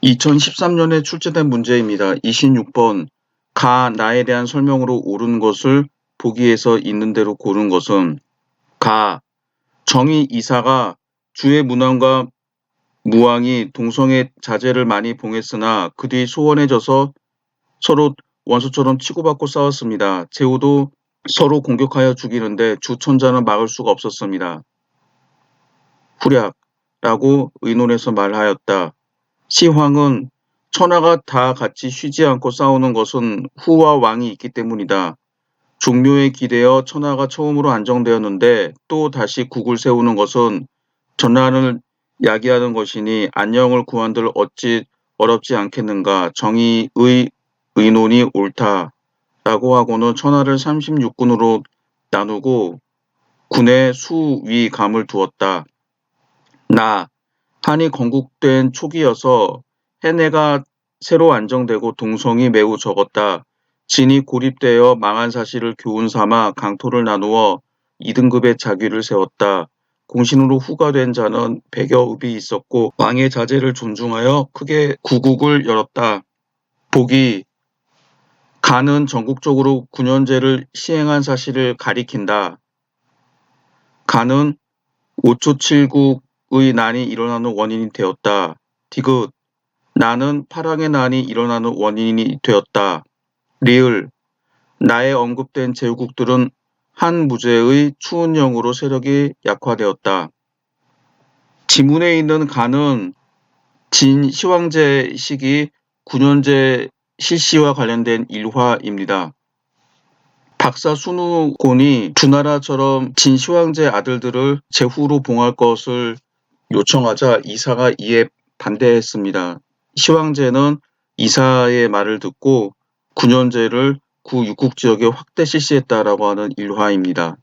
(2013년에) 출제된 문제입니다. 26번 가 나에 대한 설명으로 옳은 것을 보기에서 있는 대로 고른 것은 가 정의 이사가 주의 문왕과 무왕이 동성애 자제를 많이 봉했으나 그 뒤 소원해져서 서로 원수처럼 치고받고 싸웠습니다. 제후도 서로 공격하여 죽이는데 주천자는 막을 수가 없었습니다. 후략라고 의논해서 말하였다. 시황은 천하가 다 같이 쉬지 않고 싸우는 것은 후와 왕이 있기 때문이다. 종묘에 기대어 천하가 처음으로 안정되었는데 또 다시 국을 세우는 것은 전란을 야기하는 것이니 안녕을 구한들 어찌 어렵지 않겠는가. 정의의 의논이 옳다라고 하고는 천하를 36군으로 나누고 군의 수, 위, 감을 두었다. 나 한이 건국된 초기여서 해내가 새로 안정되고 동성이 매우 적었다. 진이 고립되어 망한 사실을 교훈 삼아 강토를 나누어 2등급의 자귀를 세웠다. 공신으로 후가 된 자는 100여읍이 있었고 왕의 자제를 존중하여 크게 구국을 열었다. 보기 가는 전국적으로 9년제를 시행한 사실을 가리킨다. 가는 5초7국의 난이 일어나는 원인이 되었다. 디귿 나는 파랑의 난이 일어나는 원인이 되었다. 리을 나에 언급된 제후국들은 한 무제의 추운 영으로 세력이 약화되었다. 지문에 있는 가는 진 시황제 시기 9년제 실시와 관련된 일화입니다. 박사 순우곤이 주나라처럼 진 시황제 아들들을 제후로 봉할 것을 요청하자 이사가 이에 반대했습니다. 시황제는 이사의 말을 듣고 9년제를 구 육국 지역에 확대 실시했다라고 하는 일화입니다.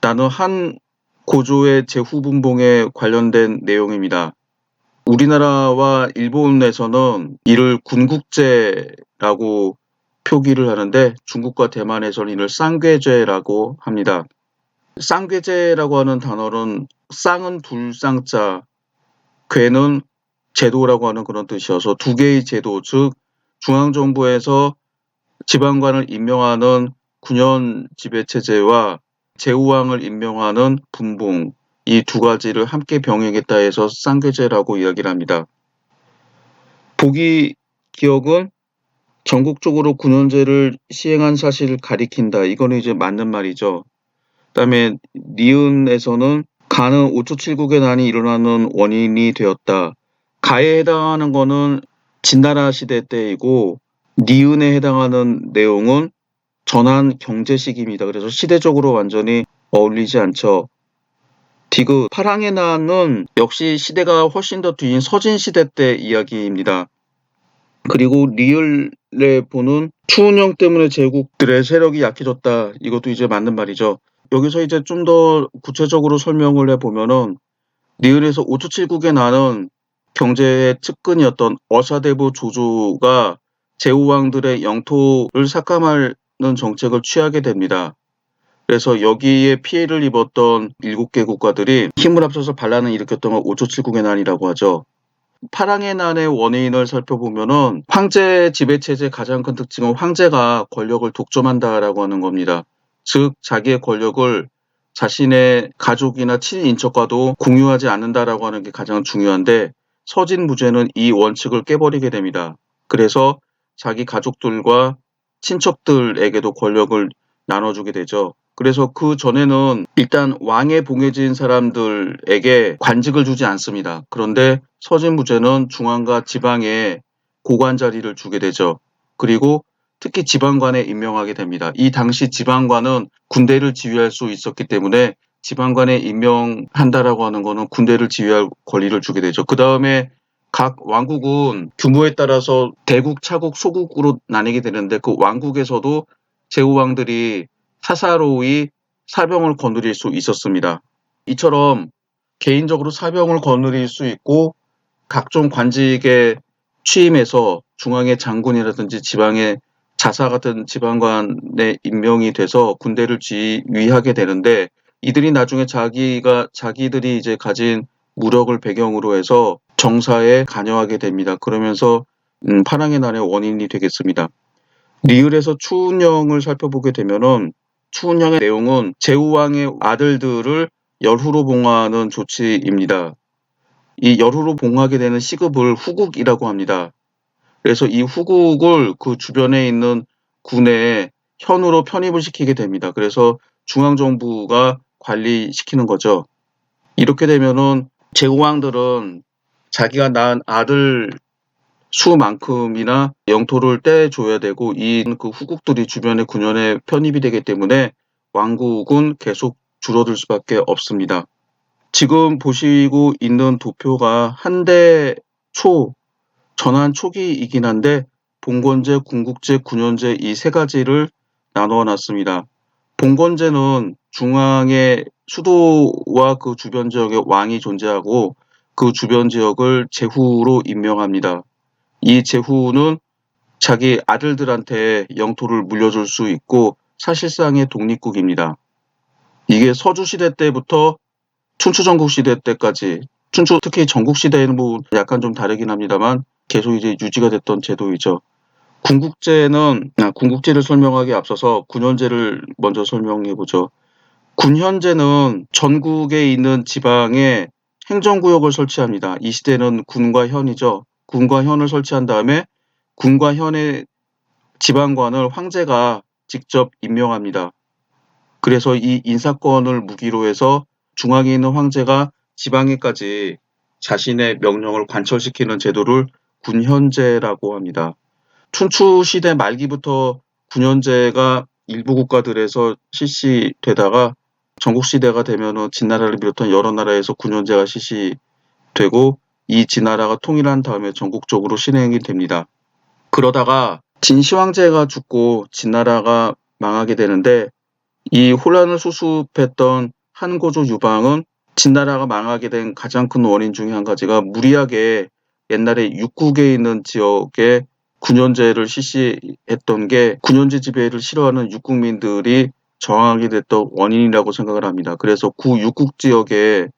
나는 한 고조의 제후 분봉에 관련된 내용입니다. 우리나라와 일본에서는 이를 군국제라고 표기를 하는데 중국과 대만에서는 이를 쌍괴제라고 합니다. 쌍괴제라고 하는 단어는 쌍은 둘쌍자, 괴는 제도라고 하는 그런 뜻이어서 두 개의 제도, 즉 중앙정부에서 지방관을 임명하는 9년 지배체제와 제후왕을 임명하는 분봉, 이 두 가지를 함께 병행했다 해서 쌍괴제라고 이야기를 합니다. 보기 기억은 전국적으로 9년제를 시행한 사실을 가리킨다. 이거는 이제 맞는 말이죠. 그다음에 니은에서는 가는 5초7국의 난이 일어나는 원인이 되었다. 가에 해당하는 거는 진나라 시대 때이고 니은에 해당하는 내용은 전한 경제 시기입니다. 그래서 시대적으로 완전히 어울리지 않죠. 디귿 파랑의 난은 역시 시대가 훨씬 더 뒤인 서진 시대 때 이야기입니다. 그리고 리을에 보는 추운영 때문에 제국들의 세력이 약해졌다. 이것도 이제 맞는 말이죠. 여기서 이제 좀 더 구체적으로 설명을 해보면은 리을에서 5초7국의 난은 경제의 측근이었던 어사대부 조조가 제후왕들의 영토를 삭감하는 정책을 취하게 됩니다. 그래서 여기에 피해를 입었던 7개 국가들이 힘을 합쳐서 반란을 일으켰던 걸 5초7국의 난이라고 하죠. 파랑의 난의 원인을 살펴보면은 황제 지배체제의 가장 큰 특징은 황제가 권력을 독점한다라고 하는 겁니다. 즉 자기의 권력을 자신의 가족이나 친인척과도 공유하지 않는다라고 하는 게 가장 중요한데 서진무제는 이 원칙을 깨버리게 됩니다. 그래서 자기 가족들과 친척들에게도 권력을 나눠주게 되죠. 그래서 그 전에는 일단 왕에 봉해진 사람들에게 관직을 주지 않습니다. 그런데 서진무제는 중앙과 지방에 고관 자리를 주게 되죠. 그리고 특히 지방관에 임명하게 됩니다. 이 당시 지방관은 군대를 지휘할 수 있었기 때문에 지방관에 임명한다라고 하는 거는 군대를 지휘할 권리를 주게 되죠. 그 다음에 각 왕국은 규모에 따라서 대국, 차국, 소국으로 나뉘게 되는데 그 왕국에서도 제후왕들이 사사로이 사병을 거느릴 수 있었습니다. 이처럼 개인적으로 사병을 거느릴 수 있고 각종 관직에 취임해서 중앙의 장군이라든지 지방의 자사 같은 지방관에 임명이 돼서 군대를 지휘하게 되는데 이들이 나중에 자기들이 이제 가진 무력을 배경으로 해서 정사에 관여하게 됩니다. 그러면서 파랑의 난의 원인이 되겠습니다. 리을에서 추운영을 살펴보게 되면은 추운영의 내용은 제후왕의 아들들을 열후로 봉하는 조치입니다. 이 열후로 봉하게 되는 시급을 후국이라고 합니다. 그래서 이 후국을 그 주변에 있는 군에 현으로 편입을 시키게 됩니다. 그래서 중앙정부가 관리시키는 거죠. 이렇게 되면은 제후왕들은 자기가 낳은 아들 수만큼이나 영토를 떼줘야 되고 그 후국들이 주변의 군현에 편입이 되기 때문에 왕국은 계속 줄어들 수밖에 없습니다. 지금 보시고 있는 도표가 한대 초 전환 초기이긴 한데 봉건제, 군국제, 군현제 이 세 가지를 나누어 놨습니다. 봉건제는 중앙의 수도와 그 주변 지역에 왕이 존재하고 그 주변 지역을 제후로 임명합니다. 이 제후는 자기 아들들한테 영토를 물려줄 수 있고 사실상의 독립국입니다. 이게 서주시대 때부터 춘추전국시대 때까지 특히 전국시대에는 뭐 약간 좀 다르긴 합니다만 계속 이제 유지가 됐던 제도이죠. 군국제를 설명하기에 앞서서 군현제를 먼저 설명해 보죠. 군현제는 전국에 있는 지방에 행정구역을 설치합니다. 이 시대는 군과 현이죠. 군과 현을 설치한 다음에 군과 현의 지방관을 황제가 직접 임명합니다. 그래서 이 인사권을 무기로 해서 중앙에 있는 황제가 지방에까지 자신의 명령을 관철시키는 제도를 군현제라고 합니다. 춘추시대 말기부터 군현제가 일부 국가들에서 실시되다가 전국시대가 되면은 진나라를 비롯한 여러 나라에서 군현제가 실시되고 이 진나라가 통일한 다음에 전국적으로 실행이 됩니다. 그러다가 진시황제가 죽고 진나라가 망하게 되는데 이 혼란을 수습했던 한고조 유방은 진나라가 망하게 된 가장 큰 원인 중에 한 가지가 무리하게 옛날에 육국에 있는 지역에 군현제를 실시했던 게 군현제 지배를 싫어하는 육국민들이 저항하게 됐던 원인이라고 생각을 합니다. 그래서 구 육국 지역에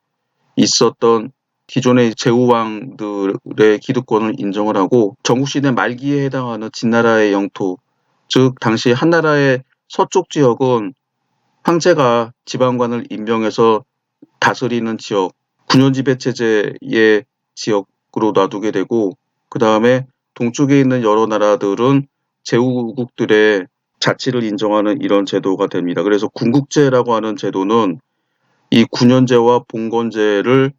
있었던 기존의 제후왕들의 기득권을 인정을 하고 전국시대 말기에 해당하는 진나라의 영토, 즉 당시 한나라의 서쪽 지역은 황제가 지방관을 임명해서 다스리는 지역, 군현지배체제의 지역으로 놔두게 되고 그 다음에 동쪽에 있는 여러 나라들은 제후국들의 자치를 인정하는 이런 제도가 됩니다. 그래서 군국제라고 하는 제도는 이 군현제와 봉건제를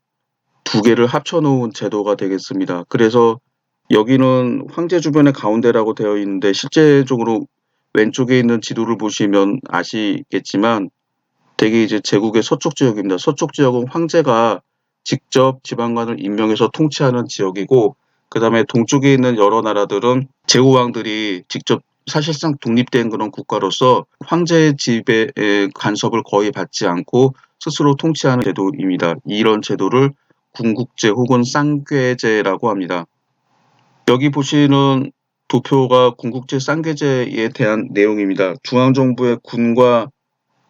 두 개를 합쳐놓은 제도가 되겠습니다. 그래서 여기는 황제 주변의 가운데라고 되어 있는데 실제적으로 왼쪽에 있는 지도를 보시면 아시겠지만 되게 이제 제국의 서쪽 지역입니다. 서쪽 지역은 황제가 직접 지방관을 임명해서 통치하는 지역이고 그 다음에 동쪽에 있는 여러 나라들은 제후왕들이 직접 사실상 독립된 그런 국가로서 황제의 지배의 간섭을 거의 받지 않고 스스로 통치하는 제도입니다. 이런 제도를 군국제 혹은 쌍궤제라고 합니다. 여기 보시는 도표가 군국제 쌍궤제에 대한 내용입니다. 중앙정부의 군과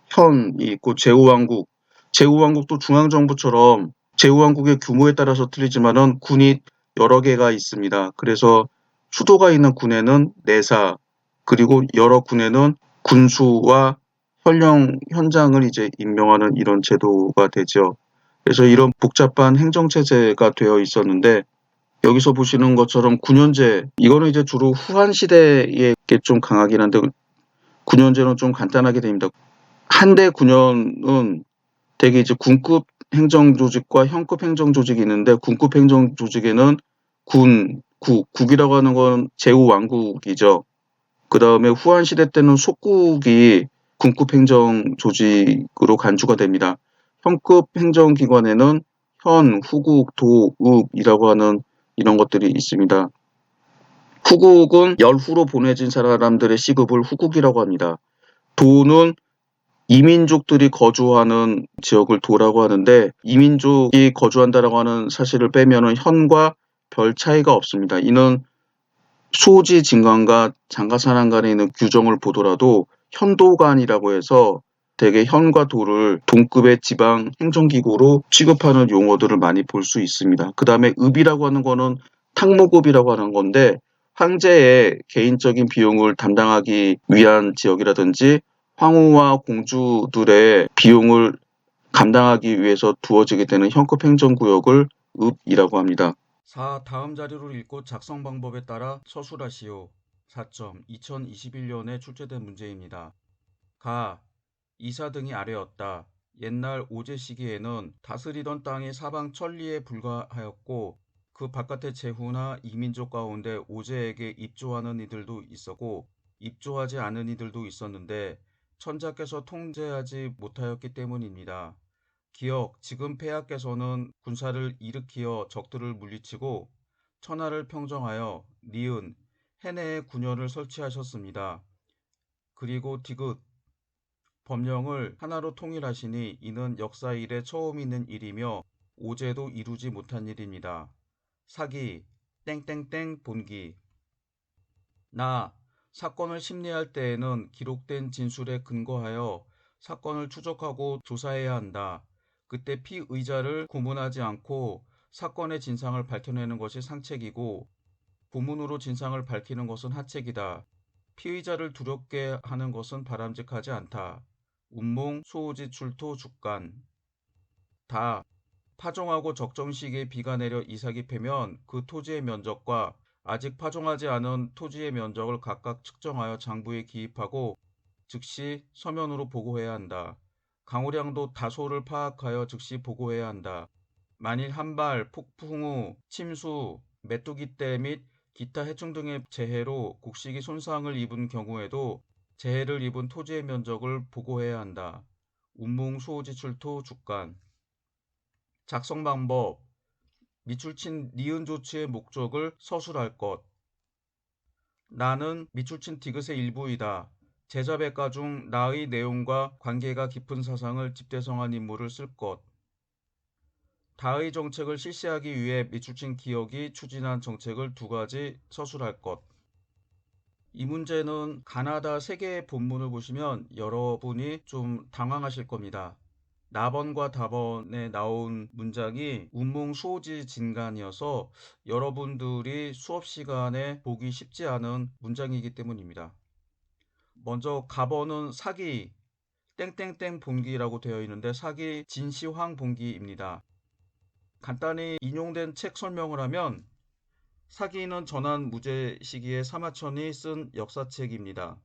현이 있고 제후왕국도 중앙정부처럼 제후왕국의 규모에 따라서 틀리지만은 군이 여러 개가 있습니다. 그래서 수도가 있는 군에는 내사 그리고 여러 군에는 군수와 현장을 이제 임명하는 이런 제도가 되죠. 그래서 이런 복잡한 행정체제가 되어 있었는데 여기서 보시는 것처럼 군현제 이거는 이제 주로 후한 시대에 좀 강하긴 한데 군현제는 좀 간단하게 됩니다. 한대 군현은 되게 이제 군급 행정조직과 현급 행정조직이 있는데 군급 행정조직에는 국이라고 하는 건 제후왕국이죠. 그 다음에 후한 시대 때는 속국이 군급 행정조직으로 간주가 됩니다. 현급 행정기관에는 현, 후국, 도, 읍이라고 하는 이런 것들이 있습니다. 후국은 열후로 보내진 사람들의 시급을 후국이라고 합니다. 도는 이민족들이 거주하는 지역을 도라고 하는데 이민족이 거주한다라고 하는 사실을 빼면은 현과 별 차이가 없습니다. 이는 수호지 진간과 장가사랑 간에 있는 규정을 보더라도 현도관이라고 해서 되게 현과 도를 동급의 지방 행정기구로 취급하는 용어들을 많이 볼 수 있습니다. 그 다음에 읍이라고 하는 거는 탕목읍이라고 하는 건데 황제의 개인적인 비용을 담당하기 위한 지역이라든지 황후와 공주들의 비용을 감당하기 위해서 두어지게 되는 현급 행정구역을 읍이라고 합니다. 4. 다음 자료를 읽고 작성 방법에 따라 서술하시오. 4점. 2021년에 출제된 문제입니다. 가, 이사 등이 아래였다. 옛날 오제 시기에는 다스리던 땅이 사방 천리에 불과하였고 그 바깥의 제후나 이민족 가운데 오제에게 입조하는 이들도 있었고 입조하지 않은 이들도 있었는데 천자께서 통제하지 못하였기 때문입니다. 기억, 지금 폐하께서는 군사를 일으키어 적들을 물리치고 천하를 평정하여 니은, 해내에 군현을 설치하셨습니다. 그리고 디귿, 법령을 하나로 통일하시니 이는 역사 이래 처음 있는 일이며 오제도 이루지 못한 일입니다. 사기, 땡땡땡 본기. 나, 사건을 심리할 때에는 기록된 진술에 근거하여 사건을 추적하고 조사해야 한다. 그때 피의자를 고문하지 않고 사건의 진상을 밝혀내는 것이 상책이고 고문으로 진상을 밝히는 것은 하책이다. 피의자를 두렵게 하는 것은 바람직하지 않다. 운몽, 소호지, 출토, 죽간. 다. 파종하고 적정 시기에 비가 내려 이삭이 패면 그 토지의 면적과 아직 파종하지 않은 토지의 면적을 각각 측정하여 장부에 기입하고 즉시 서면으로 보고해야 한다. 강우량도 다소를 파악하여 즉시 보고해야 한다. 만일 한발, 폭풍우, 침수, 메뚜기떼 및 기타 해충 등의 재해로 곡식이 손상을 입은 경우에도 재해를 입은 토지의 면적을 보고해야 한다. 운몽, 수호지, 출토, 죽간. 작성 방법. 밑줄 친 니은 조치의 목적을 서술할 것. 나는 밑줄 친 디귿의 일부이다. 제자백과 중 나의 내용과 관계가 깊은 사상을 집대성한 인물을 쓸 것. 다의 정책을 실시하기 위해 밑줄 친 기억이 추진한 정책을 두 가지 서술할 것. 이 문제는 가나다 세계의 본문을 보시면 여러분이 좀 당황하실 겁니다. 나번과 다번에 나온 문장이 운몽 수호지 진간이어서 여러분들이 수업 시간에 보기 쉽지 않은 문장이기 때문입니다. 먼저 가번은 사기 땡땡땡 본기라고 되어 있는데 사기 진시황 본기입니다. 간단히 인용된 책 설명을 하면 사기는 전한 무제 시기의 사마천이 쓴 역사책입니다.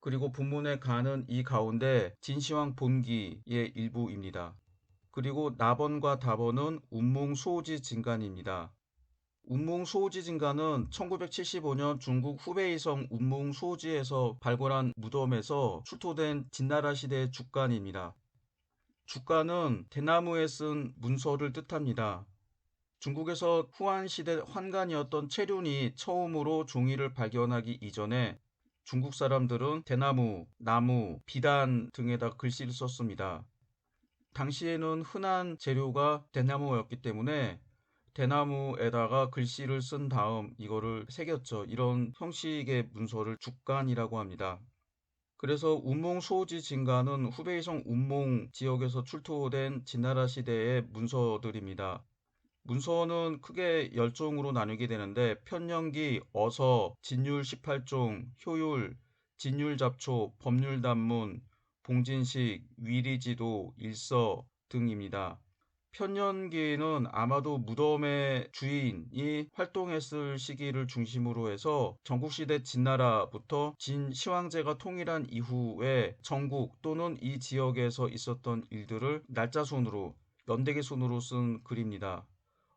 그리고 본문에 가는 이 가운데 진시황 본기의 일부입니다. 그리고 나번과 다번은 운몽 수호지 진간입니다. 운몽 수호지 진간은 1975년 중국 후베이성 운몽 수호지에서 발굴한 무덤에서 출토된 진나라 시대의 죽간입니다. 죽간은 대나무에 쓴 문서를 뜻합니다. 중국에서 후한시대 환관이었던 채륜이 처음으로 종이를 발견하기 이전에 중국 사람들은 대나무, 나무, 비단 등에다 글씨를 썼습니다. 당시에는 흔한 재료가 대나무였기 때문에 대나무에다가 글씨를 쓴 다음 이거를 새겼죠. 이런 형식의 문서를 죽간이라고 합니다. 그래서 운몽 수호지 진간은 후베이성 운몽 지역에서 출토된 진나라 시대의 문서들입니다. 문서는 크게 10종으로 나누게 되는데 편년기, 어서, 진율 18종, 효율, 진율잡초, 법률단문, 봉진식, 위리지도, 일서 등입니다. 편년기는 아마도 무덤의 주인이 활동했을 시기를 중심으로 해서 전국시대 진나라부터 진시황제가 통일한 이후에 전국 또는 이 지역에서 있었던 일들을 날짜순으로 연대기순으로 쓴 글입니다.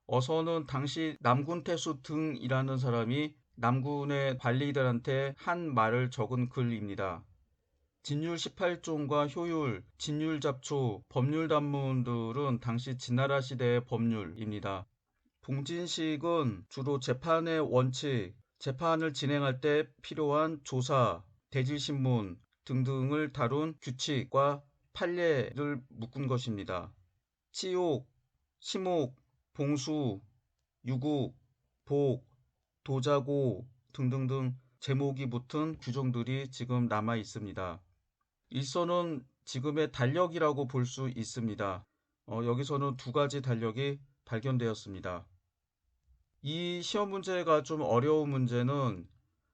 어서는 당시 남군 태수 등이라는 사람이 남군의 관리들한테 한 말을 적은 글입니다. 진율 18종과 효율, 진율잡초, 법률단문들은 당시 진나라 시대의 법률입니다. 봉진식은 주로 재판의 원칙, 재판을 진행할 때 필요한 조사, 대질신문 등등을 다룬 규칙과 판례를 묶은 것입니다. 치욕, 시목, 봉수, 유국, 복, 도자고, 등등등 제목이 붙은 규정들이 지금 남아 있습니다. 일선은 지금의 달력이라고 볼 수 있습니다. 여기서는 두 가지 달력이 발견되었습니다. 이 시험 문제가 좀 어려운 문제는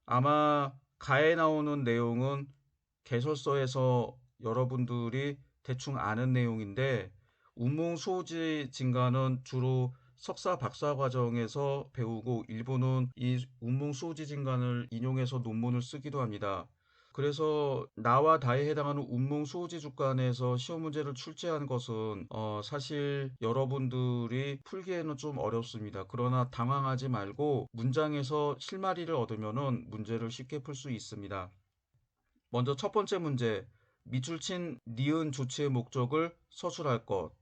아마 가에 나오는 내용은 개설서에서 여러분들이 대충 아는 내용인데 운몽수호지 진가는 주로 석사 박사 과정에서 배우고 일부는 이 운몽수호지 진간을 인용해서 논문을 쓰기도 합니다. 그래서 나와 다에 해당하는 운몽수호지 주간에서 시험 문제를 출제한 것은 사실 여러분들이 풀기에는 좀 어렵습니다. 그러나 당황하지 말고 문장에서 실마리를 얻으면 문제를 쉽게 풀 수 있습니다. 먼저 첫 번째 문제, 밑줄 친 니은 조치의 목적을 서술할 것.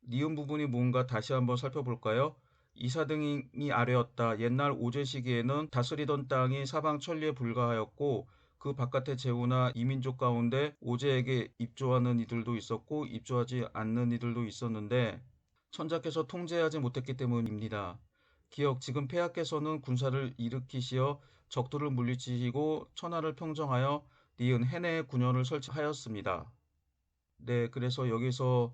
니은 부분이 뭔가 다시 한번 살펴볼까요? 이사등이 아래였다. 옛날 오제 시기에는 다스리던 땅이 사방 천리에 불과하였고 그 바깥의 제후나 이민족 가운데 오제에게 입조하는 이들도 있었고 입조하지 않는 이들도 있었는데 천자께서 통제하지 못했기 때문입니다. 기억, 지금 폐하께서는 군사를 일으키시어 적들을 물리치시고 천하를 평정하여 니은 해내의 군현을 설치하였습니다. 네, 그래서 여기서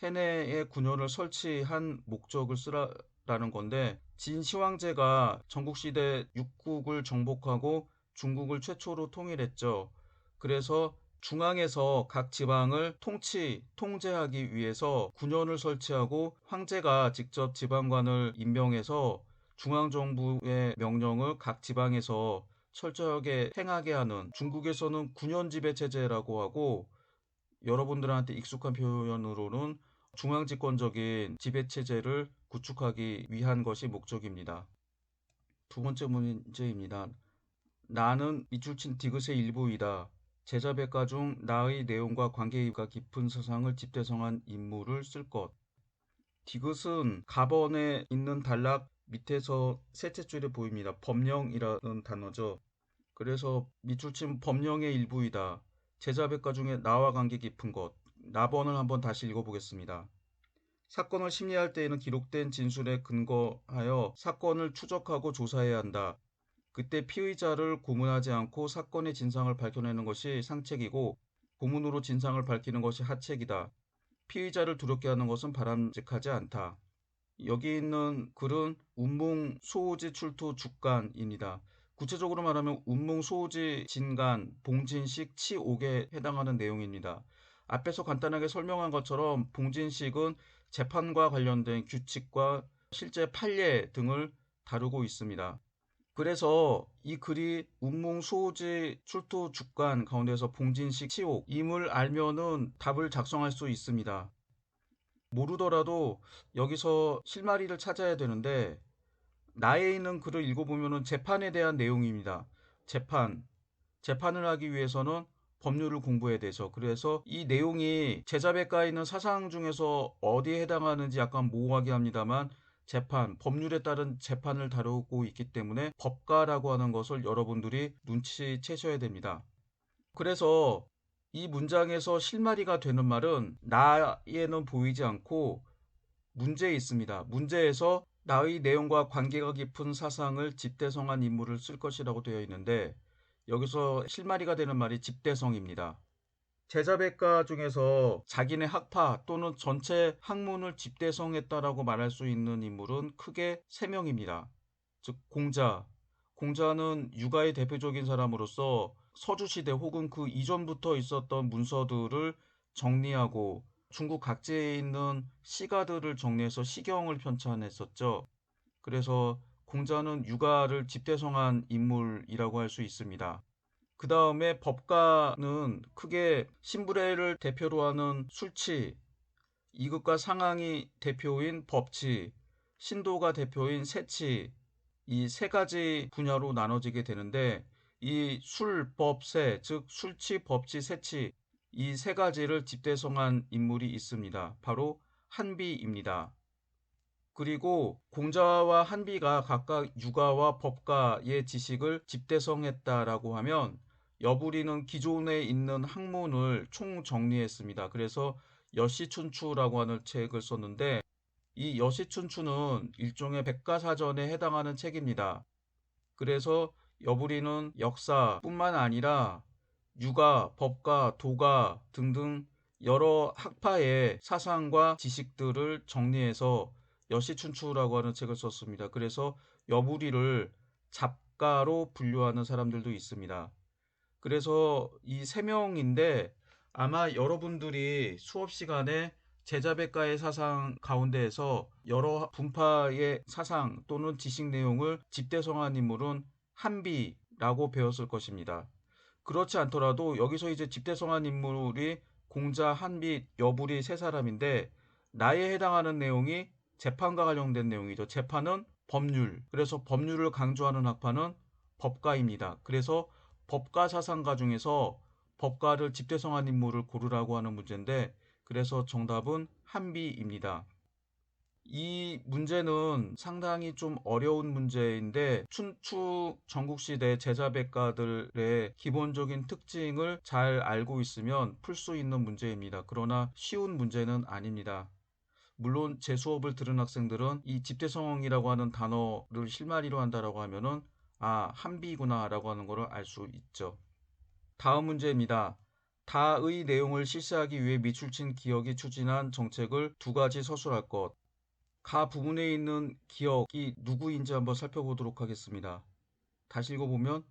해내의 군현을 설치한 목적을 쓰라는 건데 진시황제가 전국시대 육국을 정복하고 중국을 최초로 통일했죠. 그래서 중앙에서 각 지방을 통제하기 위해서 군현을 설치하고 황제가 직접 지방관을 임명해서 중앙정부의 명령을 각 지방에서 철저하게 행하게 하는, 중국에서는 군현지배체제라고 하고 여러분들한테 익숙한 표현으로는 중앙집권적인 지배체제를 구축하기 위한 것이 목적입니다. 두 번째 문제입니다. 나는 밑줄 친 디귿의 일부이다. 제자백과 중 나의 내용과 관계가 깊은 사상을 집대성한 인물을 쓸 것. 디귿은 가번에 있는 단락 밑에서 셋째 줄에 보입니다. 법령이라는 단어죠. 그래서 밑줄 친 법령의 일부이다. 제자백과 중에 나와 관계 깊은 것. 나번을 한번 다시 읽어보겠습니다. 사건을 심리할 때에는 기록된 진술에 근거하여 사건을 추적하고 조사해야 한다. 그때 피의자를 고문하지 않고 사건의 진상을 밝혀내는 것이 상책이고 고문으로 진상을 밝히는 것이 하책이다. 피의자를 두렵게 하는 것은 바람직하지 않다. 여기 있는 글은 운몽소호지 출토 주간입니다. 구체적으로 말하면 운몽소호지 진간, 봉진식, 치옥에 해당하는 내용입니다. 앞에서 간단하게 설명한 것처럼 봉진식은 재판과 관련된 규칙과 실제 판례 등을 다루고 있습니다. 그래서 이 글이 운몽소호지 출토 주간 가운데서 봉진식, 치옥임을 알면은 답을 작성할 수 있습니다. 모르더라도 여기서 실마리를 찾아야 되는데 나에 있는 글을 읽어보면 재판에 대한 내용입니다. 재판을 하기 위해서는 법률을 공부해야 되죠. 그래서 이 내용이 제자백과에 있는 사상 중에서 어디에 해당하는지 약간 모호하게 합니다만 법률에 따른 재판을 다루고 있기 때문에 법가라고 하는 것을 여러분들이 눈치채셔야 됩니다. 그래서 이 문장에서 실마리가 되는 말은 나에는 보이지 않고 문제에 있습니다. 문제에서 나의 내용과 관계가 깊은 사상을 집대성한 인물을 쓸 것이라고 되어 있는데 여기서 실마리가 되는 말이 집대성입니다. 제자백과 중에서 자기네 학파 또는 전체 학문을 집대성했다라고 말할 수 있는 인물은 크게 3명입니다. 즉 공자는 유가의 대표적인 사람으로서 서주시대 혹은 그 이전부터 있었던 문서들을 정리하고 중국 각지에 있는 시가들을 정리해서 시경을 편찬했었죠. 그래서 공자는 유가를 집대성한 인물이라고 할 수 있습니다. 그 다음에 법가는 크게 신부례를 대표로 하는 술치, 이극과 상황이 대표인 법치, 신도가 대표인 세치, 이 세 가지 분야로 나눠지게 되는데 이 술, 법, 세, 즉 술치, 법치, 세치 이 세 가지를 집대성한 인물이 있습니다. 바로 한비입니다. 그리고 공자와 한비가 각각 유가와 법가의 지식을 집대성했다라고 하면 여부리는 기존에 있는 학문을 총정리했습니다. 그래서 여시춘추라고 하는 책을 썼는데 이 여시춘추는 일종의 백과사전에 해당하는 책입니다. 그래서 여부리는 역사뿐만 아니라 유가, 법가, 도가 등등 여러 학파의 사상과 지식들을 정리해서 여시춘추라고 하는 책을 썼습니다. 그래서 여부리를 잡가로 분류하는 사람들도 있습니다. 그래서 이 세 명인데 아마 여러분들이 수업 시간에 제자백가의 사상 가운데에서 여러 분파의 사상 또는 지식 내용을 집대성한 인물은 한비라고 배웠을 것입니다. 그렇지 않더라도 여기서 이제 집대성한 인물이 공자, 한비, 여부리 세 사람인데 나에 해당하는 내용이 재판과 관련된 내용이죠. 재판은 법률. 그래서 법률을 강조하는 학파는 법가입니다. 그래서 법가 사상가 중에서 법가를 집대성한 인물을 고르라고 하는 문제인데 그래서 정답은 한비입니다. 이 문제는 상당히 좀 어려운 문제인데 춘추 전국시대 제자백가들의 기본적인 특징을 잘 알고 있으면 풀 수 있는 문제입니다. 그러나 쉬운 문제는 아닙니다. 물론 제 수업을 들은 학생들은 이 집대성이라고 하는 단어를 실마리로 한다라고 하면은 아, 한비구나라고 하는 것을 알 수 있죠. 다음 문제입니다. 다의 내용을 실시하기 위해 미출친 기역이 추진한 정책을 두 가지 서술할 것. 가 부분에 있는 기역이 누구인지 한번 살펴보도록 하겠습니다. 다시 읽어보면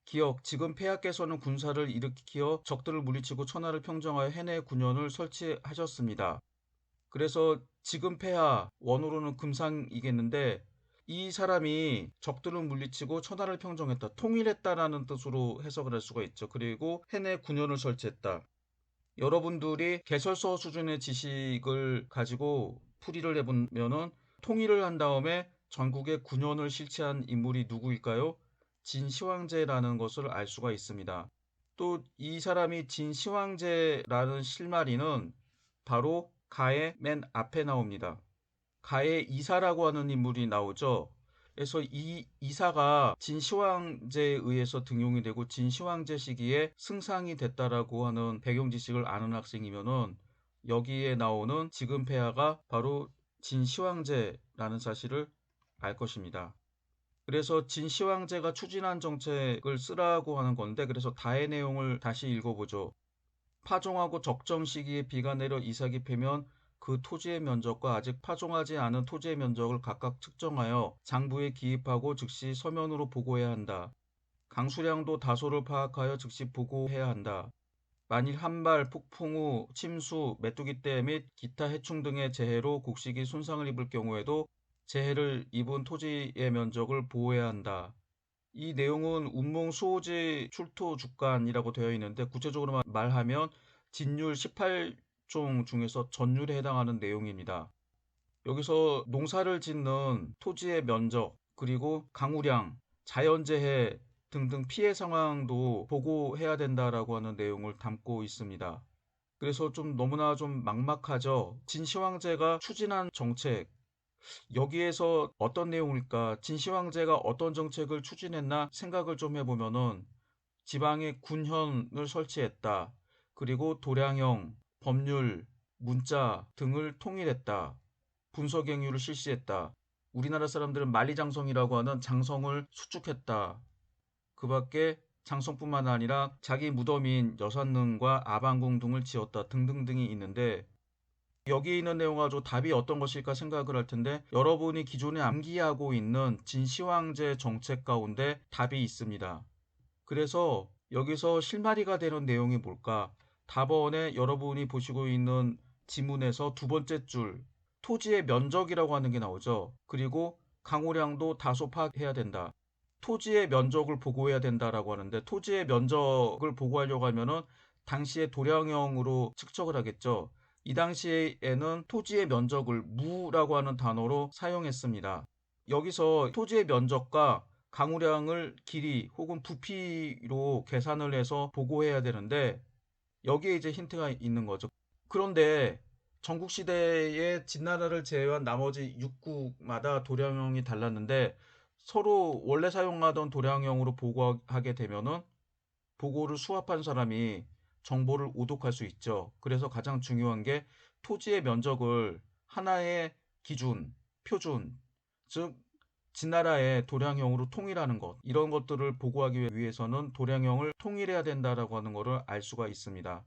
기역, 지금 폐하께서는 군사를 일으키어 적들을 물리치고 천하를 평정하여 해내 군현을 설치하셨습니다. 그래서 지금 폐하, 원어로는 금상이겠는데 이 사람이 적들을 물리치고 천하를 평정했다, 통일했다라는 뜻으로 해석을 할 수가 있죠. 그리고 해내 군현을 설치했다. 여러분들이 개설서 수준의 지식을 가지고 풀이를 해보면은 통일을 한 다음에 전국에 군현을 실시한 인물이 누구일까요? 진시황제라는 것을 알 수가 있습니다. 또 이 사람이 진시황제라는 실마리는 바로 가의 맨 앞에 나옵니다. 가의 이사라고 하는 인물이 나오죠. 그래서 이 이사가 진시황제에 의해서 등용이 되고 진시황제 시기에 승상이 됐다라고 하는 배경 지식을 아는 학생이면은 여기에 나오는 지금 폐하가 바로 진시황제라는 사실을 알 것입니다. 그래서 진시황제가 추진한 정책을 쓰라고 하는 건데 그래서 다의 내용을 다시 읽어보죠. 파종하고 적정 시기에 비가 내려 이삭이 패면 그 토지의 면적과 아직 파종하지 않은 토지의 면적을 각각 측정하여 장부에 기입하고 즉시 서면으로 보고해야 한다. 강수량도 다소를 파악하여 즉시 보고해야 한다. 만일 한발, 폭풍우, 침수, 메뚜기 떼 및 기타 해충 등의 재해로 곡식이 손상을 입을 경우에도 재해를 입은 토지의 면적을 보호해야 한다. 이 내용은 운몽 수호지 출토 주간이라고 되어 있는데 구체적으로 말하면 진율 18종 중에서 전율에 해당하는 내용입니다. 여기서 농사를 짓는 토지의 면적 그리고 강우량, 자연재해 등등 피해 상황도 보고해야 된다라고 하는 내용을 담고 있습니다. 그래서 좀 너무나 좀 막막하죠. 진시황제가 추진한 정책 여기에서 어떤 내용일까? 진시황제가 어떤 정책을 추진했나 생각을 좀 해보면은 지방에 군현을 설치했다. 그리고 도량형, 법률, 문자 등을 통일했다. 분서경유를 실시했다. 우리나라 사람들은 만리장성이라고 하는 장성을 수축했다. 그 밖에 장성뿐만 아니라 자기 무덤인 여산릉과 아방궁 등을 지었다 등등등이 있는데 여기 있는 내용 가지고 답이 어떤 것일까 생각을 할 텐데 여러분이 기존에 암기하고 있는 진시황제 정책 가운데 답이 있습니다. 그래서 여기서 실마리가 되는 내용이 뭘까? 답원에 여러분이 보시고 있는 지문에서 두 번째 줄 토지의 면적이라고 하는 게 나오죠. 그리고 강우량도 다소 파악해야 된다. 토지의 면적을 보고해야 된다라고 하는데 토지의 면적을 보고하려고 하면은 당시에 도량형으로 측정을 하겠죠. 이 당시에는 토지의 면적을 무라고 하는 단어로 사용했습니다. 여기서 토지의 면적과 강우량을 길이 혹은 부피로 계산을 해서 보고해야 되는데 여기에 이제 힌트가 있는 거죠. 그런데 전국시대의 진나라를 제외한 나머지 6국마다 도량형이 달랐는데 서로 원래 사용하던 도량형으로 보고하게 되면은 보고를 수합한 사람이 정보를 오독할 수 있죠. 그래서 가장 중요한 게 토지의 면적을 하나의 기준, 표준, 즉 진나라의 도량형으로 통일하는 것, 이런 것들을 보고하기 위해서는 도량형을 통일해야 된다라고 하는 것을 알 수가 있습니다.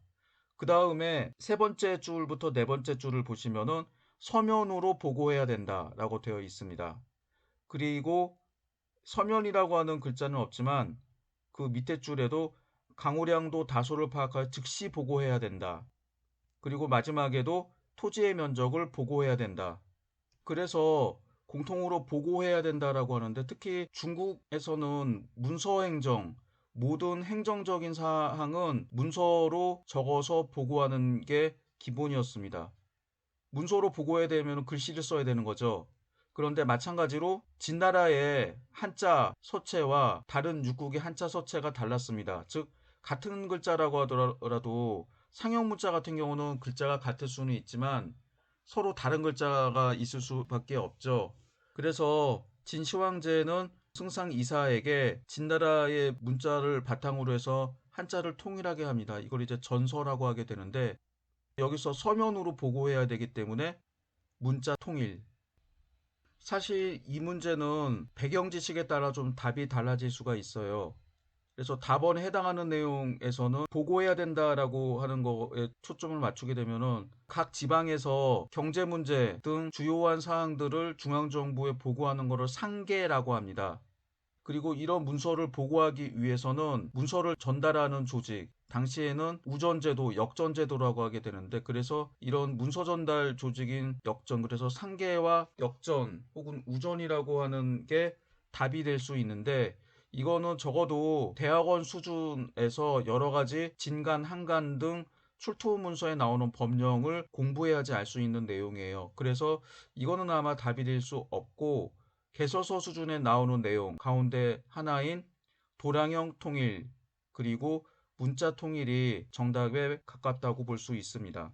그 다음에 세 번째 줄부터 네 번째 줄을 보시면은 서면으로 보고해야 된다라고 되어 있습니다. 그리고 서면이라고 하는 글자는 없지만 그 밑에 줄에도 강우량도 다소를 파악하여 즉시 보고해야 된다. 그리고 마지막에도 토지의 면적을 보고해야 된다. 그래서 공통으로 보고해야 된다라고 하는데, 특히 중국에서는 문서행정, 모든 행정적인 사항은 문서로 적어서 보고하는 게 기본이었습니다. 문서로 보고해야 되면 글씨를 써야 되는 거죠. 그런데 마찬가지로 진나라의 한자 서체와 다른 육국의 한자 서체가 달랐습니다. 즉 같은 글자라고 하더라도 상형 문자 같은 경우는 글자가 같을 수는 있지만 서로 다른 글자가 있을 수밖에 없죠. 그래서 진시황제는 승상 이사에게 진나라의 문자를 바탕으로 해서 한자를 통일하게 합니다. 이걸 이제 전서라고 하게 되는데, 여기서 서면으로 보고해야 되기 때문에 문자 통일. 사실 이 문제는 배경 지식에 따라 좀 답이 달라질 수가 있어요. 그래서 답안에 해당하는 내용에서는 보고해야 된다라고 하는 거에 초점을 맞추게 되면은 각 지방에서 경제 문제 등 주요한 사항들을 중앙정부에 보고하는 것을 상계라고 합니다. 그리고 이런 문서를 보고하기 위해서는 문서를 전달하는 조직, 당시에는 우전제도, 역전제도라고 하게 되는데, 그래서 이런 문서 전달 조직인 역전, 그래서 상계와 역전 혹은 우전이라고 하는 게 답이 될 수 있는데, 이거는 적어도 대학원 수준에서 여러 가지 진간, 한간 등 출토 문서에 나오는 법령을 공부해야지 알 수 있는 내용이에요. 그래서 이거는 아마 답이 될 수 없고, 개서서 수준에 나오는 내용 가운데 하나인 도량형 통일 그리고 문자 통일이 정답에 가깝다고 볼 수 있습니다.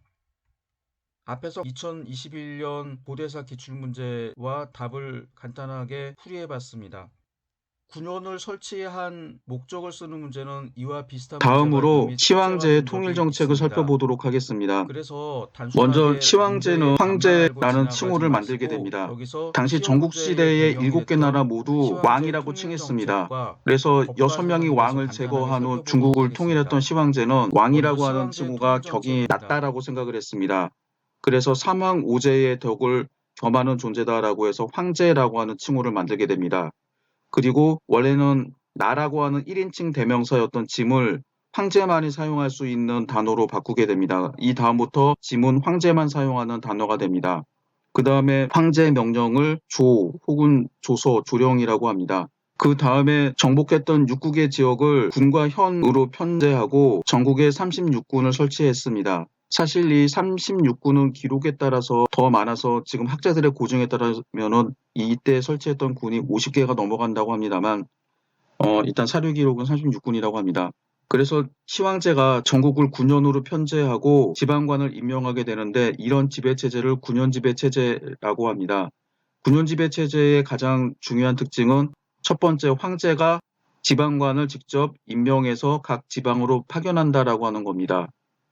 앞에서 2021년 보대사 기출문제와 답을 간단하게 풀이해 봤습니다. 군원을 설치한 목적을 쓰는 문제는 이와 비슷한 문제가 다음으로 이미 출제가 치황제의 된 통일 적이 정책을 있습니다. 살펴보도록 하겠습니다. 그래서 먼저 단순하게 치황제는 문제의 답만 알고 황제라는 지나가지 칭호를 만들게 마시고, 됩니다. 여기서 당시 시험 전국 문제의 시대의 배경이 7개 나라 됐던 모두 치황제 왕이라고 통일 칭했습니다. 정책과 그래서 법과 6명이 사상에 대해서 왕을 간단하게 제거한 후 살펴보도록 중국을 통일했던 하겠습니다. 시황제는 먼저 왕이라고 하는 시황제 칭호가 통일 격이 정책입니다. 낮다라고 생각을 했습니다. 그래서 삼왕 오제의 덕을 겸하는 존재다라고 해서 황제라고 하는 칭호를 만들게 됩니다. 그리고 원래는 나라고 하는 1인칭 대명사였던 짐을 황제만이 사용할 수 있는 단어로 바꾸게 됩니다. 이 다음부터 짐은 황제만 사용하는 단어가 됩니다. 그 다음에 황제 명령을 조 혹은 조서, 조령이라고 합니다. 그 다음에 정복했던 6국의 지역을 군과 현으로 편제하고 전국에 36군을 설치했습니다. 사실 이 36군은 기록에 따라서 더 많아서 지금 학자들의 고증에 따르면은 이때 설치했던 군이 50개가 넘어간다고 합니다만, 일단 사료 기록은 36군이라고 합니다. 그래서 시황제가 전국을 군현으로 편제하고 지방관을 임명하게 되는데, 이런 지배체제를 군현지배체제라고 합니다. 군현지배체제의 가장 중요한 특징은 첫 번째, 황제가 지방관을 직접 임명해서 각 지방으로 파견한다라고 하는 겁니다.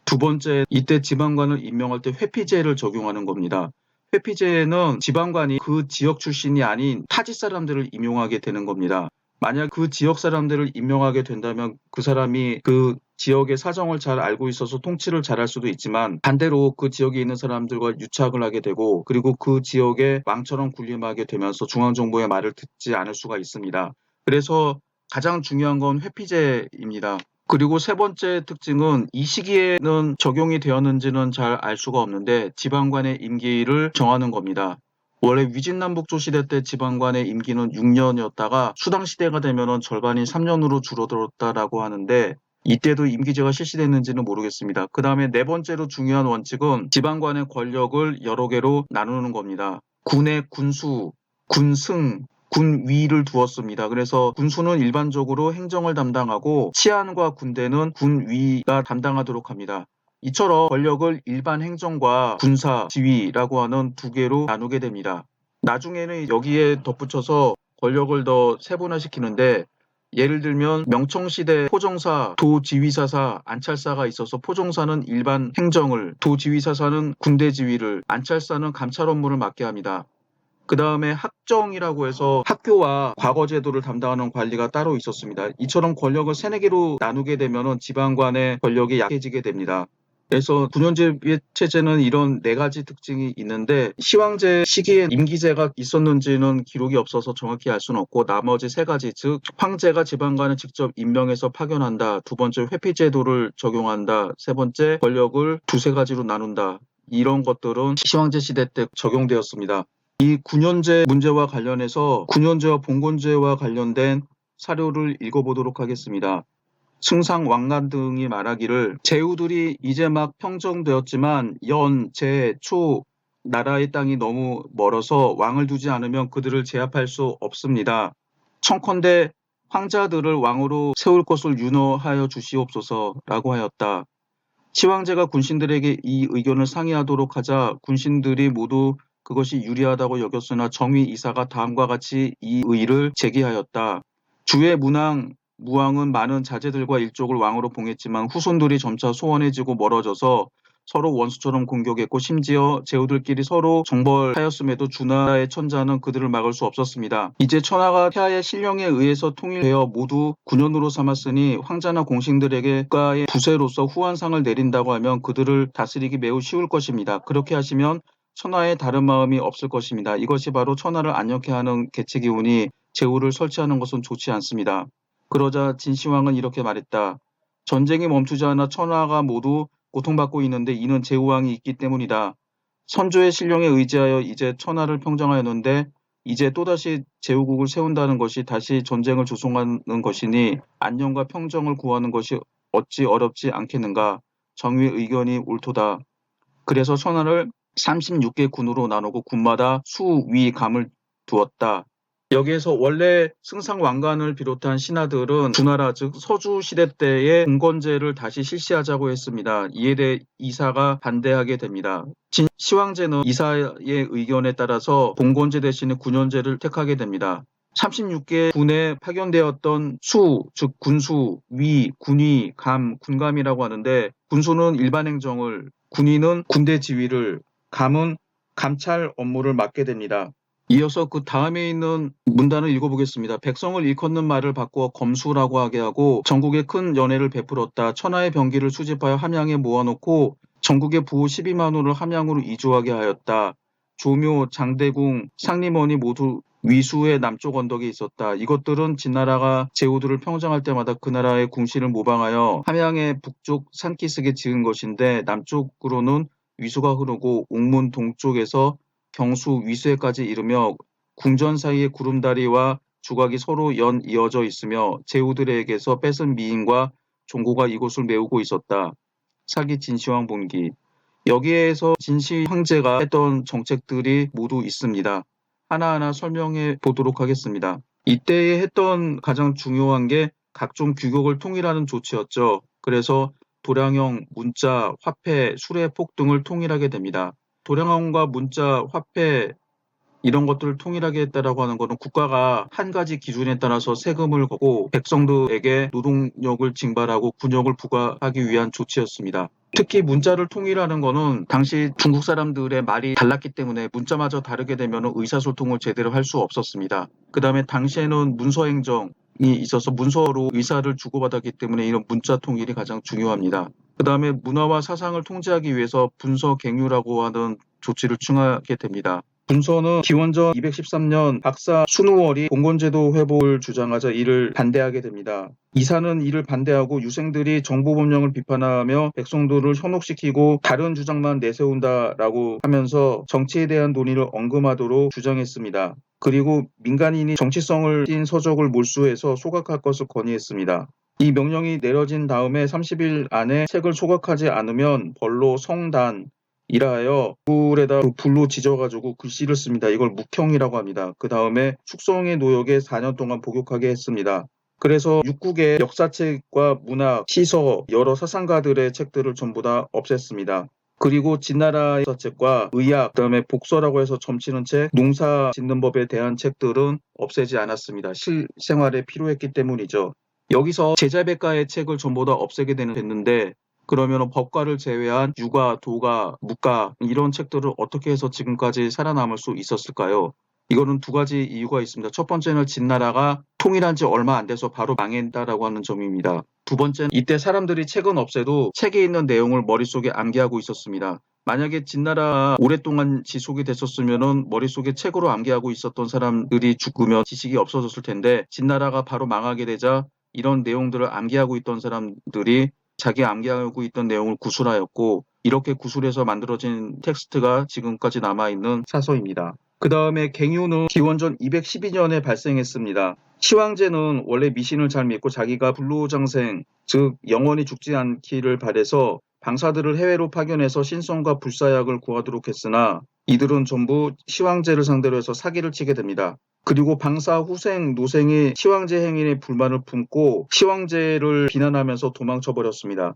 두 번째, 이때 지방관을 임명할 때 회피제를 적용하는 겁니다. 회피제는 지방관이 그 지역 출신이 아닌 타지 사람들을 임용하게 되는 겁니다. 만약 그 지역 사람들을 임명하게 된다면 그 사람이 그 지역의 사정을 잘 알고 있어서 통치를 잘할 수도 있지만, 반대로 그 지역에 있는 사람들과 유착을 하게 되고, 그리고 그 지역의 왕처럼 군림하게 되면서 중앙정부의 말을 듣지 않을 수가 있습니다. 그래서 가장 중요한 건 회피제입니다. 그리고 세 번째 특징은 이 시기에는 적용이 되었는지는 잘 알 수가 없는데, 지방관의 임기를 정하는 겁니다. 원래 위진남북조 시대 때 지방관의 임기는 6년이었다가 수당시대가 되면은 절반이 3년으로 줄어들었다라고 하는데, 이때도 임기제가 실시됐는지는 모르겠습니다. 그 다음에 네 번째로 중요한 원칙은 지방관의 권력을 여러 개로 나누는 겁니다. 군의 군수, 군승, 군위를 두었습니다. 그래서 군수는 일반적으로 행정을 담당하고 치안과 군대는 군위가 담당하도록 합니다. 이처럼 권력을 일반 행정과 군사, 지휘라고 하는 두 개로 나누게 됩니다. 나중에는 여기에 덧붙여서 권력을 더 세분화시키는데, 예를 들면 명청시대 포정사, 도지휘사사, 안찰사가 있어서 포정사는 일반 행정을, 도지휘사사는 군대 지휘를, 안찰사는 감찰 업무를 맡게 합니다. 그 다음에 학정이라고 해서 학교와 과거 제도를 담당하는 관리가 따로 있었습니다. 이처럼 권력을 세네 개로 나누게 되면 지방관의 권력이 약해지게 됩니다. 그래서 군현제 체제는 이런 네 가지 특징이 있는데 시황제 시기에 임기제가 있었는지는 기록이 없어서 정확히 알 수는 없고 나머지 세 가지 즉 황제가 지방관을 직접 임명해서 파견한다. 두 번째 회피제도를 적용한다. 세 번째 권력을 두세 가지로 나눈다. 이런 것들은 시황제 시대 때 적용되었습니다. 이 군현제 문제와 관련해서 군현제와 봉건제와 관련된 사료를 읽어보도록 하겠습니다. 승상 왕간 등이 말하기를 제후들이 이제 막 평정되었지만 연, 제, 초 나라의 땅이 너무 멀어서 왕을 두지 않으면 그들을 제압할 수 없습니다. 청컨대 황자들을 왕으로 세울 것을 윤허하여 주시옵소서라고 하였다. 시황제가 군신들에게 이 의견을 상의하도록 하자 군신들이 모두 그것이 유리하다고 여겼으나 정의 이사가 다음과 같이 이 의를 제기하였다. 주의 무왕은 많은 자제들과 일족을 왕으로 봉했지만 후손들이 점차 소원해지고 멀어져서 서로 원수처럼 공격했고 심지어 제후들끼리 서로 정벌하였음에도 주나라의 천자는 그들을 막을 수 없었습니다. 이제 천하가 폐하의 신령에 의해서 통일되어 모두 군현으로 삼았으니 황자나 공신들에게 국가의 부세로서 후한상을 내린다고 하면 그들을 다스리기 매우 쉬울 것입니다. 그렇게 하시면 천하에 다른 마음이 없을 것입니다. 이것이 바로 천하를 안녕케 하는 계책이오니 제후를 설치하는 것은 좋지 않습니다. 그러자 진시황은 이렇게 말했다. 전쟁이 멈추지 않아 천하가 모두 고통받고 있는데 이는 제후왕이 있기 때문이다. 선조의 신령에 의지하여 이제 천하를 평정하였는데 이제 또다시 제후국을 세운다는 것이 다시 전쟁을 조성하는 것이니 안녕과 평정을 구하는 것이 어찌 어렵지 않겠는가. 정의의 의견이 옳도다. 그래서 천하를 36개 군으로 나누고 군마다 수, 위, 감을 두었다. 여기에서 원래 승상 왕관을 비롯한 신하들은 주나라 즉 서주 시대 때의 봉건제를 다시 실시하자고 했습니다. 이에 대해 이사가 반대하게 됩니다. 시황제는 이사의 의견에 따라서 봉건제 대신에 군현제를 택하게 됩니다. 36개 군에 파견되었던 수, 즉 군수, 위, 군위, 감, 군감이라고 하는데 군수는 일반 행정을, 군위는 군대 지휘를, 감은 감찰 업무를 맡게 됩니다. 이어서 그 다음에 있는 문단을 읽어보겠습니다. 백성을 일컫는 말을 바꾸어 검수라고 하게 하고 전국에 큰 연회를 베풀었다. 천하의 병기를 수집하여 함양에 모아놓고 전국의 부호 12만호를 함양으로 이주하게 하였다. 조묘, 장대궁, 상림원이 모두 위수의 남쪽 언덕에 있었다. 이것들은 진나라가 제후들을 평정할 때마다 그 나라의 궁실을 모방하여 함양의 북쪽 산기슭에 지은 것인데 남쪽으로는 위수가 흐르고 옥문 동쪽에서 경수 위수에까지 이르며 궁전 사이에 구름다리와 주각이 서로 연 이어져 있으며 제후들에게서 뺏은 미인과 종고가 이곳을 메우고 있었다. 사기 진시황 본기. 여기에서 진시 황제가 했던 정책들이 모두 있습니다. 하나하나 설명해 보도록 하겠습니다. 이때에 했던 가장 중요한 게 각종 규격을 통일하는 조치였죠. 그래서 도량형, 문자, 화폐, 수레폭 등을 통일하게 됩니다. 도량형과 문자, 화폐 이런 것들을 통일하게 했다라고 하는 것은 국가가 한 가지 기준에 따라서 세금을 거고 백성들에게 노동력을 징발하고 군역을 부과하기 위한 조치였습니다. 특히 문자를 통일하는 것은 당시 중국 사람들의 말이 달랐기 때문에 문자마저 다르게 되면 의사소통을 제대로 할 수 없었습니다. 그 다음에 당시에는 문서행정이 있어서 문서로 의사를 주고받았기 때문에 이런 문자 통일이 가장 중요합니다. 그 다음에 문화와 사상을 통제하기 위해서 분서갱유라고 하는 조치를 취하게 됩니다. 분서는 기원전 213년 박사 순우월이 봉건제도 회복을 주장하자 이를 반대하게 됩니다. 이사는 이를 반대하고 유생들이 정보법령을 비판하며 백성들을 현혹시키고 다른 주장만 내세운다라고 하면서 정치에 대한 논의를 언급하도록 주장했습니다. 그리고 민간인이 정치성을 띈 서적을 몰수해서 소각할 것을 건의했습니다. 이 명령이 내려진 다음에 30일 안에 책을 소각하지 않으면 벌로 성단, 이라하여 불에다 불로 지져가지고 글씨를 씁니다. 이걸 묵형이라고 합니다. 그 다음에 숙성의 노역에 4년 동안 복역하게 했습니다. 그래서 육국의 역사책과 문학, 시서, 여러 사상가들의 책들을 전부 다 없앴습니다. 그리고 진나라의 역사책과 의학, 그다음에 복서라고 해서 점치는 책, 농사 짓는 법에 대한 책들은 없애지 않았습니다. 실생활에 필요했기 때문이죠. 여기서 제자백가의 책을 전부 다 없애게 됐는데 그러면 법가를 제외한 유가, 도가, 묵가 이런 책들을 어떻게 해서 지금까지 살아남을 수 있었을까요? 이거는 두 가지 이유가 있습니다. 첫 번째는 진나라가 통일한 지 얼마 안 돼서 바로 망했다라고 하는 점입니다. 두 번째는 이때 사람들이 책은 없애도 책에 있는 내용을 머릿속에 암기하고 있었습니다. 만약에 진나라가 오랫동안 지속이 됐었으면은 머릿속에 책으로 암기하고 있었던 사람들이 죽으면 지식이 없어졌을 텐데 진나라가 바로 망하게 되자 이런 내용들을 암기하고 있던 사람들이 자기 암기하고 있던 내용을 구술하였고 이렇게 구술해서 만들어진 텍스트가 지금까지 남아있는 사서입니다. 그 다음에 갱유는 기원전 212년에 발생했습니다. 시황제는 원래 미신을 잘 믿고 자기가 불로장생, 즉 영원히 죽지 않기를 바래서 방사들을 해외로 파견해서 신성과 불사약을 구하도록 했으나 이들은 전부 시황제를 상대로 해서 사기를 치게 됩니다. 그리고 방사 후생, 노생이 시황제 행위에 불만을 품고 시황제를 비난하면서 도망쳐버렸습니다.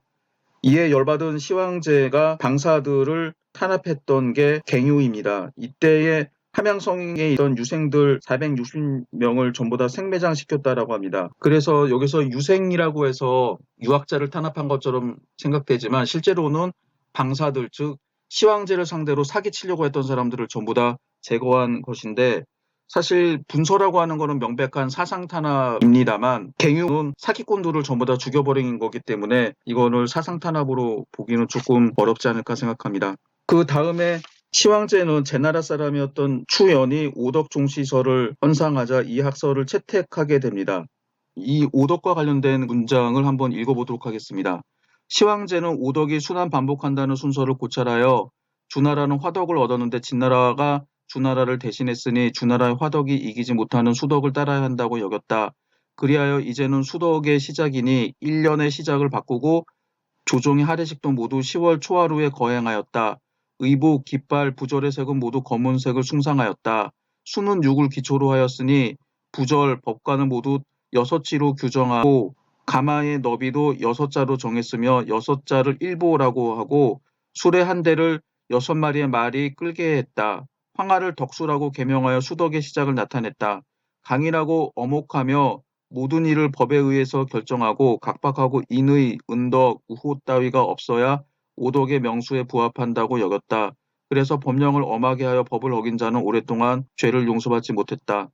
이에 열받은 시황제가 방사들을 탄압했던 게 갱유입니다. 이때에 함양성에 있던 유생들 460명을 전부 다 생매장시켰다라고 합니다. 그래서 여기서 유생이라고 해서 유학자를 탄압한 것처럼 생각되지만 실제로는 방사들, 즉 시황제를 상대로 사기치려고 했던 사람들을 전부 다 제거한 것인데 사실 분서라고 하는 거는 명백한 사상 탄압입니다만 갱유는 사기꾼들을 전부 다 죽여버린 거기 때문에 이거를 사상 탄압으로 보기는 조금 어렵지 않을까 생각합니다. 그 다음에 시황제는 제나라 사람이었던 추연이 오덕종시설을 헌상하자 이 학설을 채택하게 됩니다. 이 오덕과 관련된 문장을 한번 읽어보도록 하겠습니다. 시황제는 오덕이 순환 반복한다는 순서를 고찰하여 주나라는 화덕을 얻었는데 진나라가 주나라를 대신했으니 주나라의 화덕이 이기지 못하는 수덕을 따라야 한다고 여겼다. 그리하여 이제는 수덕의 시작이니 1년의 시작을 바꾸고 조정의 하례식도 모두 10월 초하루에 거행하였다. 의복, 깃발, 부절의 색은 모두 검은색을 숭상하였다. 수는 6을 기초로 하였으니 부절, 법관은 모두 6지로 규정하고 가마의 너비도 6자로 정했으며 6자를 일보라고 하고 수레 한 대를 6마리의 말이 끌게 했다. 황하를 덕수라고 계명하여 수덕의 시작을 나타냈다. 강인하고 엄혹하며 모든 일을 법에 의해서 결정하고 각박하고 인의, 은덕, 우호 따위가 없어야 오덕의 명수에 부합한다고 여겼다. 그래서 법령을 엄하게 하여 법을 어긴 자는 오랫동안 죄를 용서받지 못했다.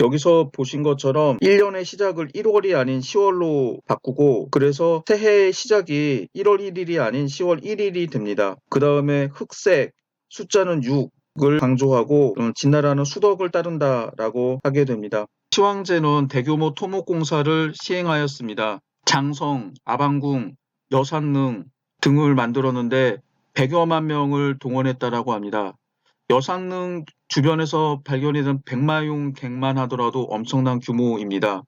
여기서 보신 것처럼 1년의 시작을 1월이 아닌 10월로 바꾸고 그래서 새해의 시작이 1월 1일이 아닌 10월 1일이 됩니다. 그 다음에 흑색, 숫자는 6을 강조하고 진나라는 수덕을 따른다라고 하게 됩니다. 시황제는 대규모 토목공사를 시행하였습니다. 장성, 아방궁, 여산릉 등을 만들었는데 100여만 명을 동원했다라고 합니다. 여산릉 주변에서 발견이 된 백마용 갱만 하더라도 엄청난 규모입니다.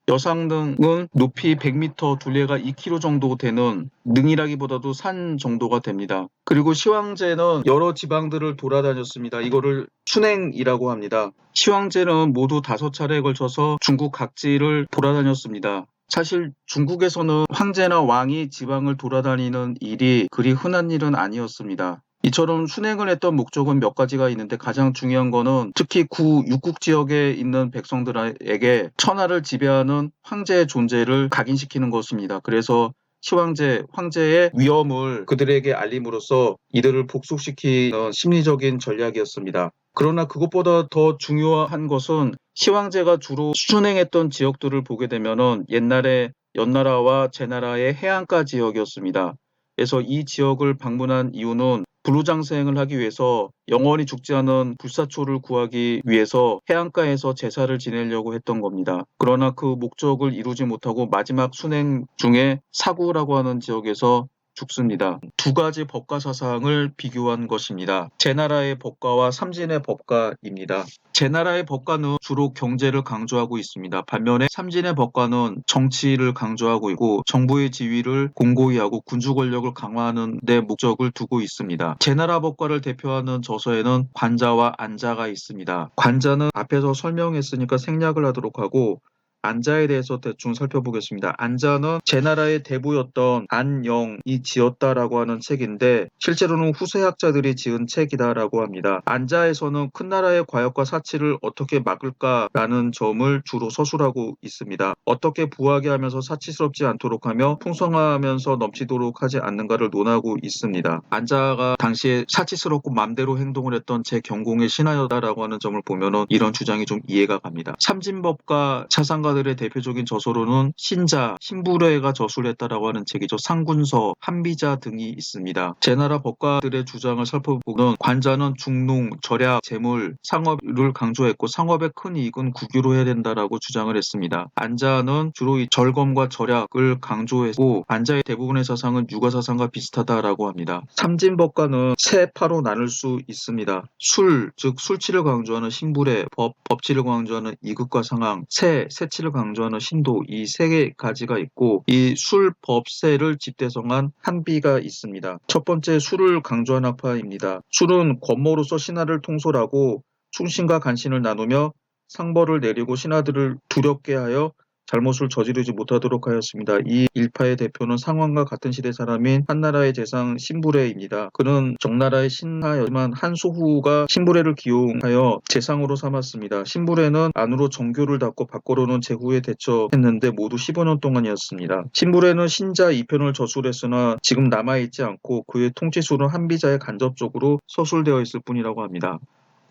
여산릉은 높이 100m, 둘레가 2km 정도 되는 능이라기보다도 산 정도가 됩니다. 그리고 시황제는 여러 지방들을 돌아다녔습니다. 이거를 순행이라고 합니다. 시황제는 모두 5차례에 걸쳐서 중국 각지를 돌아다녔습니다. 사실 중국에서는 황제나 왕이 지방을 돌아다니는 일이 그리 흔한 일은 아니었습니다. 이처럼 순행을 했던 목적은 몇 가지가 있는데 가장 중요한 거는 특히 육국 지역에 있는 백성들에게 천하를 지배하는 황제의 존재를 각인시키는 것입니다. 그래서 시황제, 황제의 위엄을 그들에게 알림으로써 이들을 복속시키는 심리적인 전략이었습니다. 그러나 그것보다 더 중요한 것은 시황제가 주로 순행했던 지역들을 보게 되면은 옛날에 연나라와 제나라의 해안가 지역이었습니다. 그래서 이 지역을 방문한 이유는 불로장생을 하기 위해서 영원히 죽지 않은 불사초를 구하기 위해서 해안가에서 제사를 지내려고 했던 겁니다. 그러나 그 목적을 이루지 못하고 마지막 순행 중에 사구라고 하는 지역에서 죽습니다. 두 가지 법과 사상을 비교한 것입니다. 제나라의 법과와 삼진의 법과입니다. 제나라의 법과는 주로 경제를 강조하고 있습니다. 반면에 삼진의 법과는 정치를 강조하고 있고 정부의 지위를 공고히 하고 군주 권력을 강화하는 데 목적을 두고 있습니다. 제나라 법과를 대표하는 저서에는 관자와 안자가 있습니다. 관자는 앞에서 설명했으니까 생략을 하도록 하고 안자에 대해서 대충 살펴보겠습니다. 안자는 제나라의 대부였던 안영이 지었다라고 하는 책인데 실제로는 후세학자들이 지은 책이다라고 합니다. 안자에서는 큰 나라의 과역과 사치를 어떻게 막을까라는 점을 주로 서술하고 있습니다. 어떻게 부하게 하면서 사치스럽지 않도록 하며 풍성하면서 넘치도록 하지 않는가를 논하고 있습니다. 안자가 당시에 사치스럽고 맘대로 행동을 했던 제 경공의 신하였다라고 하는 점을 보면은 이런 주장이 좀 이해가 갑니다. 삼진법가 차상가들의 대표적인 저서로는 신자, 신부래가 저술을 했다라고 하는 책이죠. 상군서, 한비자 등이 있습니다. 제나라 법가들의 주장을 살펴보면 관자는 중농, 절약, 재물, 상업을 강조했고 상업의 큰 이익은 국유로 해야 된다라고 주장을 했습니다. 안자는 주로 이 절검과 절약을 강조했고 안자의 대부분의 사상은 유가사상과 비슷하다라고 합니다. 삼진법가는 세 파로 나눌 수 있습니다. 술, 즉 술치를 강조하는 신불의 법치를 강조하는 이극과 상황, 세치를 강조하는 신도 이 세 가지가 있고 이 술, 법, 세를 집대성한 한비가 있습니다. 첫 번째 술을 강조한 학파입니다. 술은 권모로서 신하를 통솔하고 충신과 간신을 나누며 상벌을 내리고 신하들을 두렵게 하여 잘못을 저지르지 못하도록 하였습니다. 이 일파의 대표는 상왕과 같은 시대 사람인 한나라의 재상 신부래입니다. 그는 정나라의 신하였지만 한소후가 신부래를 기용하여 재상으로 삼았습니다. 신부래는 안으로 정교를 닫고 밖으로는 제후에 대처했는데 모두 15년 동안이었습니다. 신부래는 신자 2편을 저술했으나 지금 남아있지 않고 그의 통치술은 한비자에 간접적으로 서술되어 있을 뿐이라고 합니다.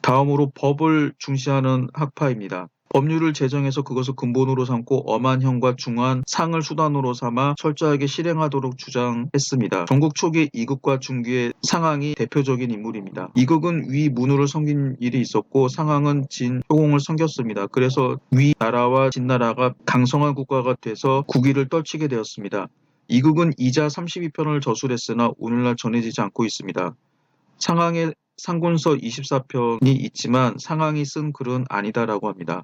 다음으로 법을 중시하는 학파입니다. 법률을 제정해서 그것을 근본으로 삼고 엄한 형과 중한 상을 수단으로 삼아 철저하게 실행하도록 주장했습니다. 전국 초기 이극과 중기의 상황이 대표적인 인물입니다. 이극은 위 문우를 섬긴 일이 있었고 상황은 진 효공을 섬겼습니다. 그래서 위 나라와 진 나라가 강성한 국가가 돼서 국위를 떨치게 되었습니다. 이극은 이자 32편을 저술했으나 오늘날 전해지지 않고 있습니다. 상황의 상군서 24편이 있지만 상황이 쓴 글은 아니다라고 합니다.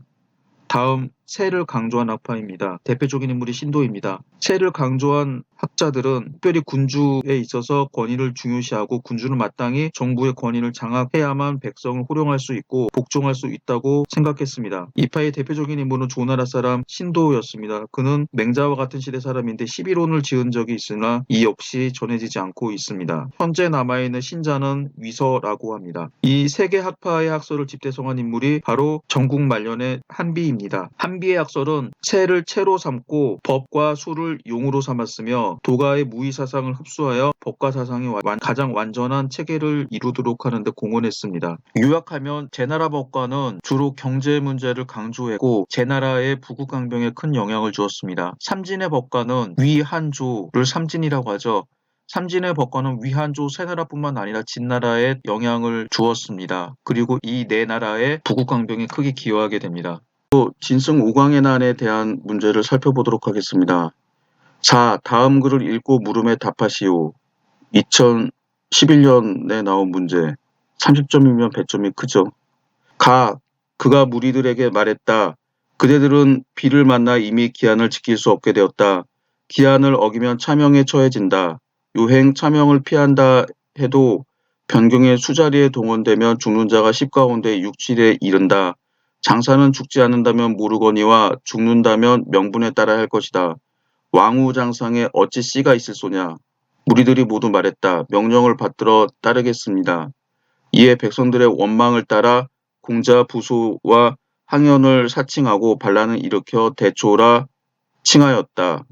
다음 세를 강조한 학파입니다. 대표적인 인물이 신도입니다. 세를 강조한 학자들은 특별히 군주에 있어서 권위를 중요시하고 군주는 마땅히 정부의 권위를 장악해야만 백성을 호령할 수 있고 복종할 수 있다고 생각했습니다. 이 파의 대표적인 인물은 조나라 사람 신도였습니다. 그는 맹자와 같은 시대 사람인데 11혼을 지은 적이 있으나 이 역시 전해지지 않고 있습니다. 현재 남아있는 신자는 위서라고 합니다. 이 세 개 학파의 학설을 집대성한 인물이 바로 전국 말년의 한비입니다. 한비의 학설은 체를 체로 삼고 법과 수를 용으로 삼았으며 도가의 무의 사상을 흡수하여 법과 사상이 가장 완전한 체계를 이루도록 하는 데 공헌했습니다. 요약하면 제나라 법과는 주로 경제 문제를 강조했고 제나라의 부국강병에 큰 영향을 주었습니다. 삼진의 법과는 위한조를 삼진이라고 하죠. 삼진의 법과는 위한조 세나라뿐만 아니라 진나라에 영향을 주었습니다. 그리고 이 네 나라의 부국강병에 크게 기여하게 됩니다. 또 진승 오광의 난에 대한 문제를 살펴보도록 하겠습니다. 자, 다음 글을 읽고 물음에 답하시오. 2011년에 나온 문제. 30점이면 배점이 크죠. 그가 무리들에게 말했다. 그대들은 비를 만나 이미 기한을 지킬 수 없게 되었다. 기한을 어기면 차명에 처해진다. 요행 차명을 피한다 해도 변경의 수자리에 동원되면 죽는 자가 10 가운데 6, 7에 이른다. 장사는 죽지 않는다면 모르거니와 죽는다면 명분에 따라 할 것이다. 왕후장상에 어찌 씨가 있을 소냐. 무리들이 모두 말했다. 명령을 받들어 따르겠습니다. 이에 백성들의 원망을 따라 공자 부소와 항연을 사칭하고 반란을 일으켜 대초라 칭하였다.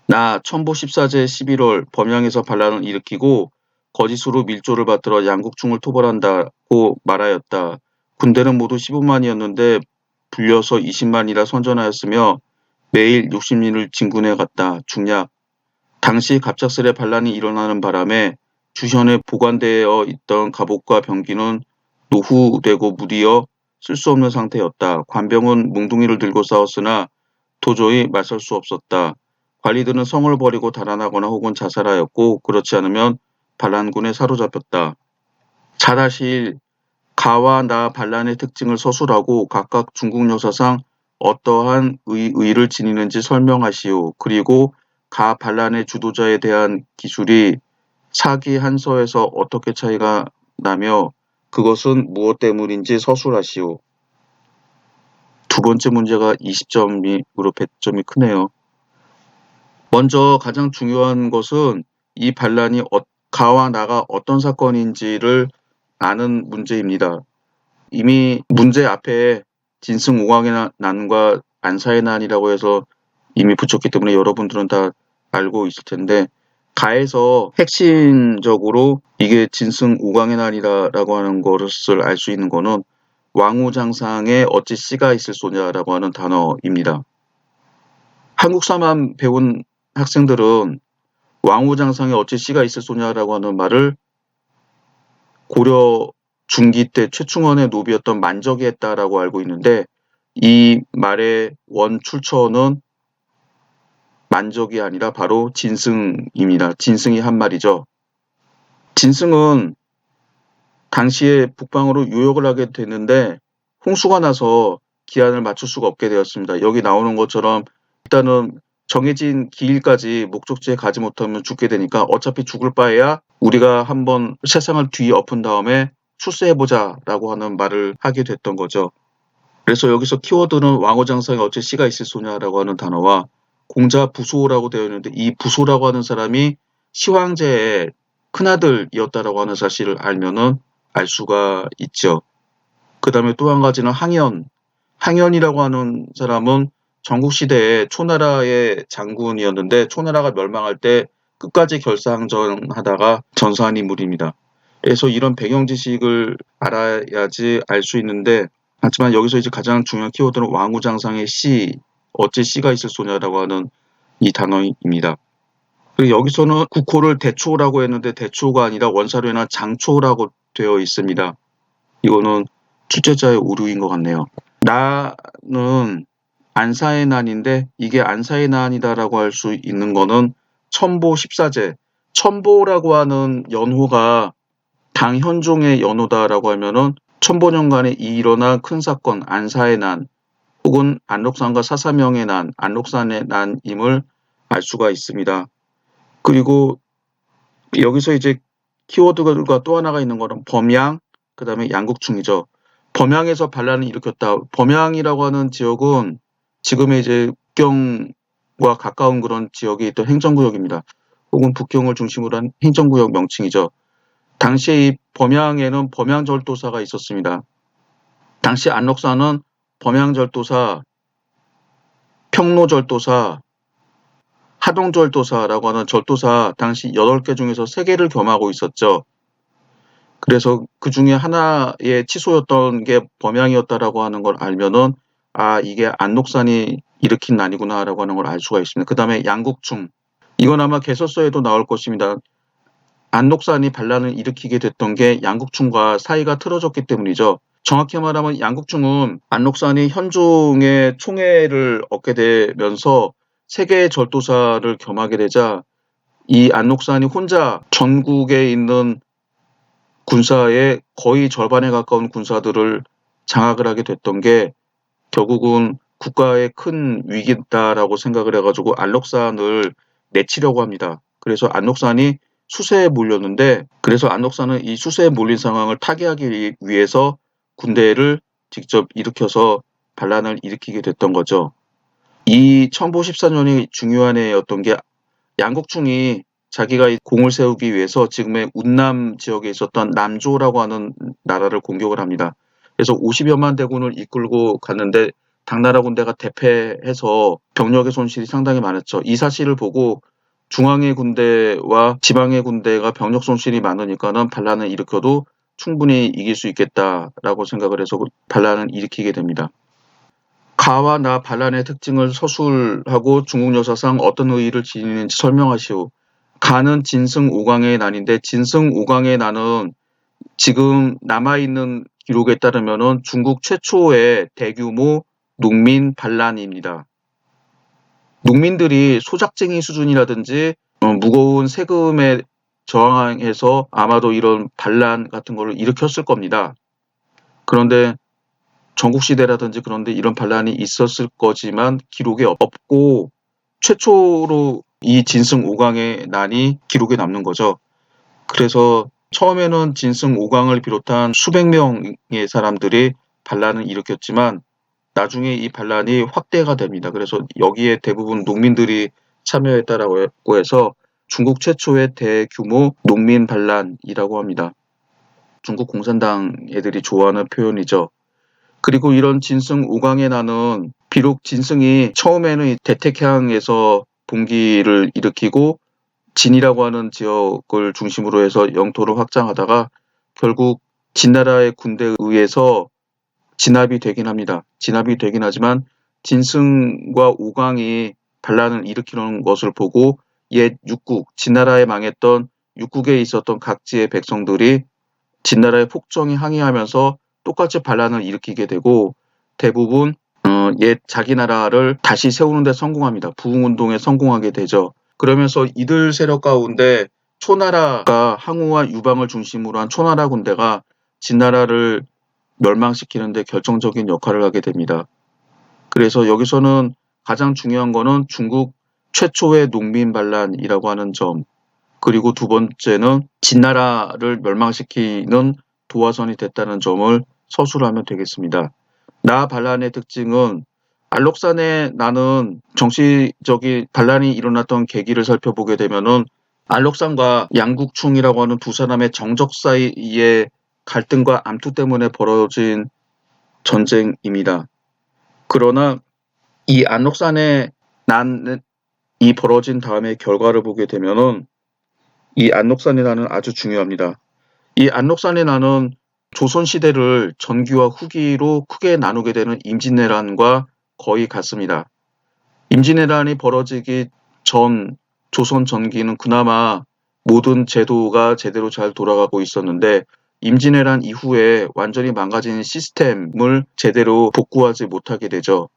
나 천보 14제 11월 범양에서 반란을 일으키고 거짓으로 밀조를 받들어 양국충을 토벌한다고 말하였다. 군대는 모두 15만이었는데 불려서 20만이라 선전하였으며 매일 60리를 진군해 갔다. 중략. 당시 갑작스레 반란이 일어나는 바람에 주현에 보관되어 있던 갑옷과 병기는 노후되고 무디어 쓸 수 없는 상태였다. 관병은 몽둥이를 들고 싸웠으나 도저히 맞설 수 없었다. 관리들은 성을 버리고 달아나거나 혹은 자살하였고 그렇지 않으면 반란군에 사로잡혔다. 자다시일 가와 나 반란의 특징을 서술하고 각각 중국 역사상 어떠한 의의를 지니는지 설명하시오. 그리고 가 반란의 주도자에 대한 기술이 사기 한서에서 어떻게 차이가 나며 그것은 무엇 때문인지 서술하시오. 두 번째 문제가 20점으로 배점이 크네요. 먼저 가장 중요한 것은 이 반란이 가와 나가 어떤 사건인지를 아는 문제입니다. 이미 문제 앞에 진승오광의 난과 안사의 난이라고 해서 이미 붙였기 때문에 여러분들은 다 알고 있을 텐데, 가에서 핵심적으로 이게 진승오광의 난이다라고 하는 것을 알 수 있는 거는 왕후장상에 어찌 씨가 있을 소냐라고 하는 단어입니다. 한국사만 배운 학생들은 왕후장상에 어찌 씨가 있을 소냐라고 하는 말을 고려 중기 때 최충원의 노비였던 만적이 했다라고 알고 있는데, 이 말의 원 출처는 만적이 아니라 바로 진승입니다. 진승이 한 말이죠. 진승은 당시에 북방으로 유역을 하게 됐는데 홍수가 나서 기한을 맞출 수가 없게 되었습니다. 여기 나오는 것처럼 일단은 정해진 기일까지 목적지에 가지 못하면 죽게 되니까 어차피 죽을 바에야 우리가 한번 세상을 뒤엎은 다음에 출세해보자라고 하는 말을 하게 됐던 거죠. 그래서 여기서 키워드는 왕후장상에 어째 씨가 있을 소냐라고 하는 단어와 공자 부소라고 되어 있는데, 이 부소라고 하는 사람이 시황제의 큰아들이었다라고 하는 사실을 알면은 알 수가 있죠. 그 다음에 또 한 가지는 항현. 항현이라고 하는 사람은 전국시대의 초나라의 장군이었는데 초나라가 멸망할 때 끝까지 결사항전하다가 전사한 인물입니다. 그래서 이런 배경 지식을 알아야지 알 수 있는데, 하지만 여기서 이제 가장 중요한 키워드는 왕후장상의 씨, 어째 씨가 있을 소냐라고 하는 이 단어입니다. 그리고 여기서는 국호를 대초라고 했는데 대초가 아니라 원사료에는 장초라고 되어 있습니다. 이거는 출제자의 오류인 것 같네요. 나는 안사의 난인데 이게 안사의 난이다라고 할 수 있는 거는 첨보 14제. 첨보라고 하는 연호가 당현종의 연호다라고 하면은 천보년간에 일어난 큰 사건, 안사의 난, 혹은 안록산과 사사명의 난, 안록산의 난임을 알 수가 있습니다. 그리고 여기서 이제 키워드가 또 하나가 있는 거는 범양, 그 다음에 양국충이죠. 범양에서 반란을 일으켰다. 범양이라고 하는 지역은 지금의 이제 북경과 가까운 그런 지역에 있던 행정구역입니다. 혹은 북경을 중심으로 한 행정구역 명칭이죠. 당시에 이 범양에는 범양절도사가 있었습니다. 당시 안록사는 범양절도사, 평로절도사, 하동절도사라고 하는 절도사 당시 8개 중에서 3개를 겸하고 있었죠. 그래서 그 중에 하나의 치소였던 게 범양이었다라고 하는 걸 알면은 이게 안록산이 일으킨 난이구나라고 하는 걸 알 수가 있습니다. 그 다음에 양국충. 이건 아마 개설서에도 나올 것입니다. 안록산이 반란을 일으키게 됐던 게 양국충과 사이가 틀어졌기 때문이죠. 정확히 말하면 양국충은 안록산이 현종의 총애를 얻게 되면서 3개의 절도사를 겸하게 되자 이 안록산이 혼자 전국에 있는 군사의 거의 절반에 가까운 군사들을 장악을 하게 됐던 게 결국은 국가의 큰 위기다라고 생각을 해가지고 안록산을 내치려고 합니다. 그래서 안록산이 수세에 몰렸는데, 그래서 안록산은 이 수세에 몰린 상황을 타개하기 위해서 군대를 직접 일으켜서 반란을 일으키게 됐던 거죠. 이 천보 14년이 중요한 해였던 게 양국충이 자기가 공을 세우기 위해서 지금의 운남 지역에 있었던 남조라고 하는 나라를 공격을 합니다. 그래서 50여만 대군을 이끌고 갔는데 당나라 군대가 대패해서 병력의 손실이 상당히 많았죠. 이 사실을 보고 중앙의 군대와 지방의 군대가 병력 손실이 많으니까는 반란을 일으켜도 충분히 이길 수 있겠다라고 생각을 해서 반란을 일으키게 됩니다. 가와 나 반란의 특징을 서술하고 중국 역사상 어떤 의의를 지니는지 설명하시오. 가는 진승 오광의 난인데 진승 오광의 난은 지금 남아있는 기록에 따르면은 중국 최초의 대규모 농민 반란입니다. 농민들이 소작쟁이 수준이라든지 무거운 세금에 저항해서 아마도 이런 반란 같은 거를 일으켰을 겁니다. 그런데 전국시대라든지 그런데 이런 반란이 있었을 거지만 기록에 없고 최초로 이 진승 오광의 난이 기록에 남는 거죠. 그래서 처음에는 진승 오광을 비롯한 수백 명의 사람들이 반란을 일으켰지만 나중에 이 반란이 확대가 됩니다. 그래서 여기에 대부분 농민들이 참여했다라고 해서 중국 최초의 대규모 농민 반란이라고 합니다. 중국 공산당 애들이 좋아하는 표현이죠. 그리고 이런 진승 5강의 난은 비록 진승이 처음에는 이 대택향에서 봉기를 일으키고 진이라고 하는 지역을 중심으로 해서 영토를 확장하다가 결국 진나라의 군대에 의해서 진압이 되긴 합니다. 진압이 되긴 하지만 진승과 5강이 반란을 일으키는 것을 보고 옛 육국, 진나라에 망했던 육국에 있었던 각지의 백성들이 진나라의 폭정에 항의하면서 똑같이 반란을 일으키게 되고 대부분 옛 자기 나라를 다시 세우는 데 성공합니다. 부흥운동에 성공하게 되죠. 그러면서 이들 세력 가운데 초나라가 항우와 유방을 중심으로 한 초나라 군대가 진나라를 멸망시키는 데 결정적인 역할을 하게 됩니다. 그래서 여기서는 가장 중요한 거는 중국 최초의 농민 반란이라고 하는 점, 그리고 두 번째는 진나라를 멸망시키는 도화선이 됐다는 점을 서술하면 되겠습니다. 나 반란의 특징은 알록산에 나는 정치적인 반란이 일어났던 계기를 살펴보게 되면은 알록산과 양국충이라고 하는 두 사람의 정적 사이의 갈등과 암투 때문에 벌어진 전쟁입니다. 그러나 이 안록산의 난이 벌어진 다음에 결과를 보게 되면은 이 안록산의 난은 아주 중요합니다. 이 안록산의 난은 조선시대를 전기와 후기로 크게 나누게 되는 임진왜란과 거의 같습니다. 임진왜란이 벌어지기 전 조선 전기는 그나마 모든 제도가 제대로 잘 돌아가고 있었는데 임진왜란 이후에 완전히 망가진 시스템을 제대로 복구하지 못하게 되죠.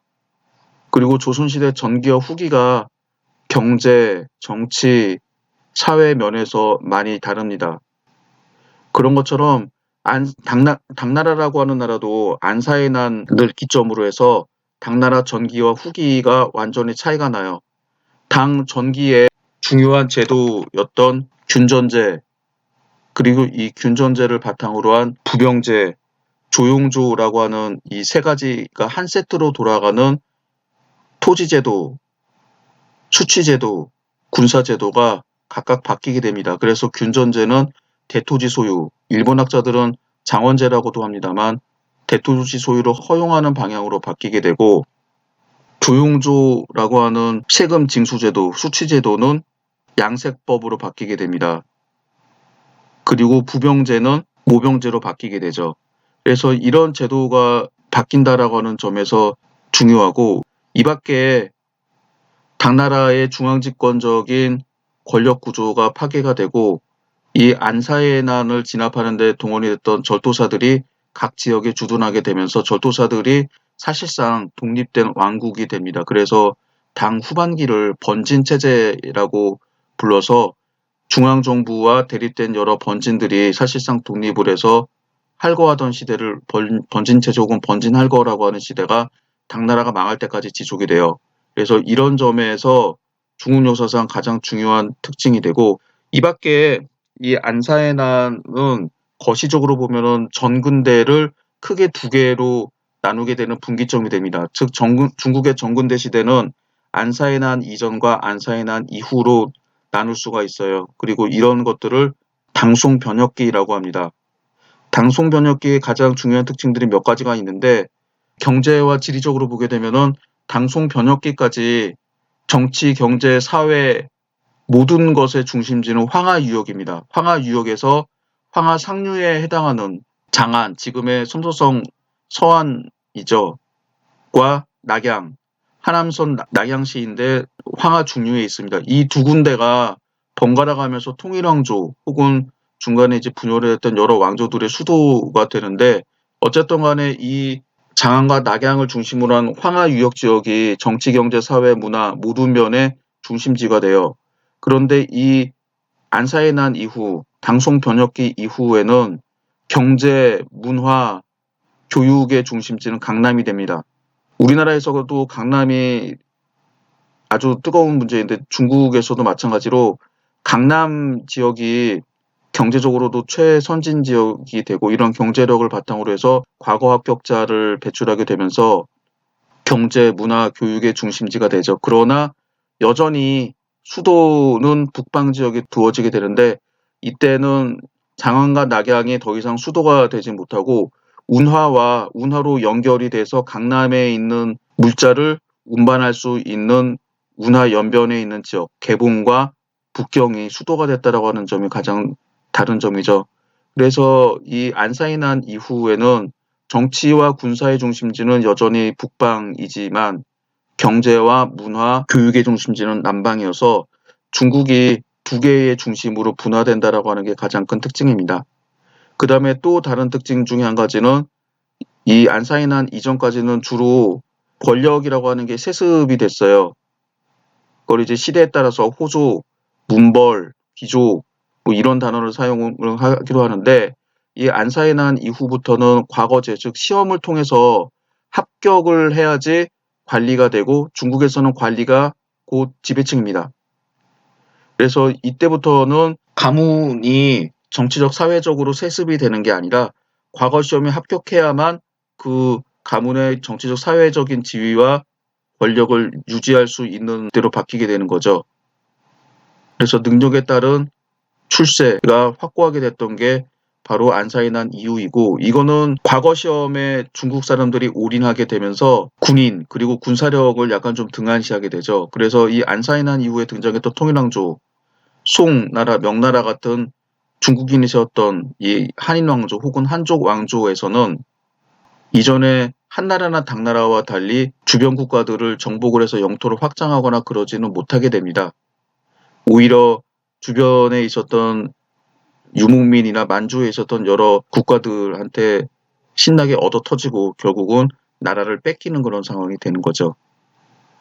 그리고 조선시대 전기와 후기가 경제, 정치, 사회 면에서 많이 다릅니다. 그런 것처럼 당나라라고 하는 나라도 안사의 난을 기점으로 해서 당나라 전기와 후기가 완전히 차이가 나요. 당 전기의 중요한 제도였던 균전제, 그리고 이 균전제를 바탕으로 한 부병제, 조용조라고 하는 이 세 가지가 한 세트로 돌아가는 토지제도, 수치제도, 군사제도가 각각 바뀌게 됩니다. 그래서 균전제는 대토지 소유, 일본 학자들은 장원제라고도 합니다만 대토지 소유를 허용하는 방향으로 바뀌게 되고 조용조라고 하는 세금 징수제도, 수치제도는 양색법으로 바뀌게 됩니다. 그리고 부병제는 모병제로 바뀌게 되죠. 그래서 이런 제도가 바뀐다라고 하는 점에서 중요하고 이 밖에 당나라의 중앙집권적인 권력 구조가 파괴가 되고 이 안사의 난을 진압하는 데 동원이 됐던 절도사들이 각 지역에 주둔하게 되면서 절도사들이 사실상 독립된 왕국이 됩니다. 그래서 당 후반기를 번진체제라고 불러서 중앙정부와 대립된 여러 번진들이 사실상 독립을 해서 할거하던 시대를 번진체제 혹은 번진할거라고 하는 시대가 당나라가 망할 때까지 지속이 돼요. 그래서 이런 점에서 중국 역사상 가장 중요한 특징이 되고 이 밖에 이 안사의 난은 거시적으로 보면은 전근대를 크게 두 개로 나누게 되는 분기점이 됩니다. 즉 중국의 전근대 시대는 안사의 난 이전과 안사의 난 이후로 나눌 수가 있어요. 그리고 이런 것들을 당송변혁기라고 합니다. 당송변혁기의 가장 중요한 특징들이 몇 가지가 있는데 경제와 지리적으로 보게 되면은 당송변혁기까지 정치, 경제, 사회 모든 것의 중심지는 황하유역입니다. 황하유역에서 황하상류에 해당하는 장안, 지금의 성소성 서안이죠. 과 낙양, 하남선 낙양시인데 황하중류에 있습니다. 이 두 군데가 번갈아 가면서 통일왕조 혹은 중간에 이제 분열을 했던 여러 왕조들의 수도가 되는데 어쨌든 간에 이 장안과 낙양을 중심으로 한 황하유역 지역이 정치, 경제, 사회, 문화 모든 면의 중심지가 돼요. 그런데 이 안사의 난 이후, 당송변혁기 이후에는 경제, 문화, 교육의 중심지는 강남이 됩니다. 우리나라에서도 강남이 아주 뜨거운 문제인데 중국에서도 마찬가지로 강남 지역이 경제적으로도 최선진 지역이 되고 이런 경제력을 바탕으로 해서 과거 합격자를 배출하게 되면서 경제, 문화, 교육의 중심지가 되죠. 그러나 여전히 수도는 북방 지역에 두어지게 되는데 이때는 장안과 낙양이 더 이상 수도가 되지 못하고 운하로 연결이 돼서 강남에 있는 물자를 운반할 수 있는 운하 연변에 있는 지역, 개봉과 북경이 수도가 됐다라고 하는 점이 가장 다른 점이죠. 그래서 이 안사이 난 이후에는 정치와 군사의 중심지는 여전히 북방이지만 경제와 문화, 교육의 중심지는 남방이어서 중국이 두 개의 중심으로 분화된다라고 하는 게 가장 큰 특징입니다. 그 다음에 또 다른 특징 중에 한 가지는 이 안사이 난 이전까지는 주로 권력이라고 하는 게 세습이 됐어요. 그걸 이제 시대에 따라서 호조, 문벌, 귀족 뭐 이런 단어를 사용을 하기도 하는데 이 안사이 난 이후부터는 과거제, 즉 시험을 통해서 합격을 해야지 관리가 되고 중국에서는 관리가 곧 지배층입니다. 그래서 이때부터는 가문이 정치적, 사회적으로 세습이 되는 게 아니라 과거 시험에 합격해야만 그 가문의 정치적, 사회적인 지위와 권력을 유지할 수 있는 대로 바뀌게 되는 거죠. 그래서 능력에 따른 출세가 확고하게 됐던 게 바로 안사이 난 이후이고 이거는 과거 시험에 중국 사람들이 올인하게 되면서 군인 그리고 군사력을 약간 좀 등한시하게 되죠. 그래서 이 안사이 난 이후에 등장했던 통일왕조, 송나라, 명나라 같은 중국인이셨던 이 한인 왕조 혹은 한족 왕조에서는 이전에 한나라나 당나라와 달리 주변 국가들을 정복을 해서 영토를 확장하거나 그러지는 못하게 됩니다. 오히려 주변에 있었던 유목민이나 만주에 있었던 여러 국가들한테 신나게 얻어 터지고 결국은 나라를 뺏기는 그런 상황이 되는 거죠.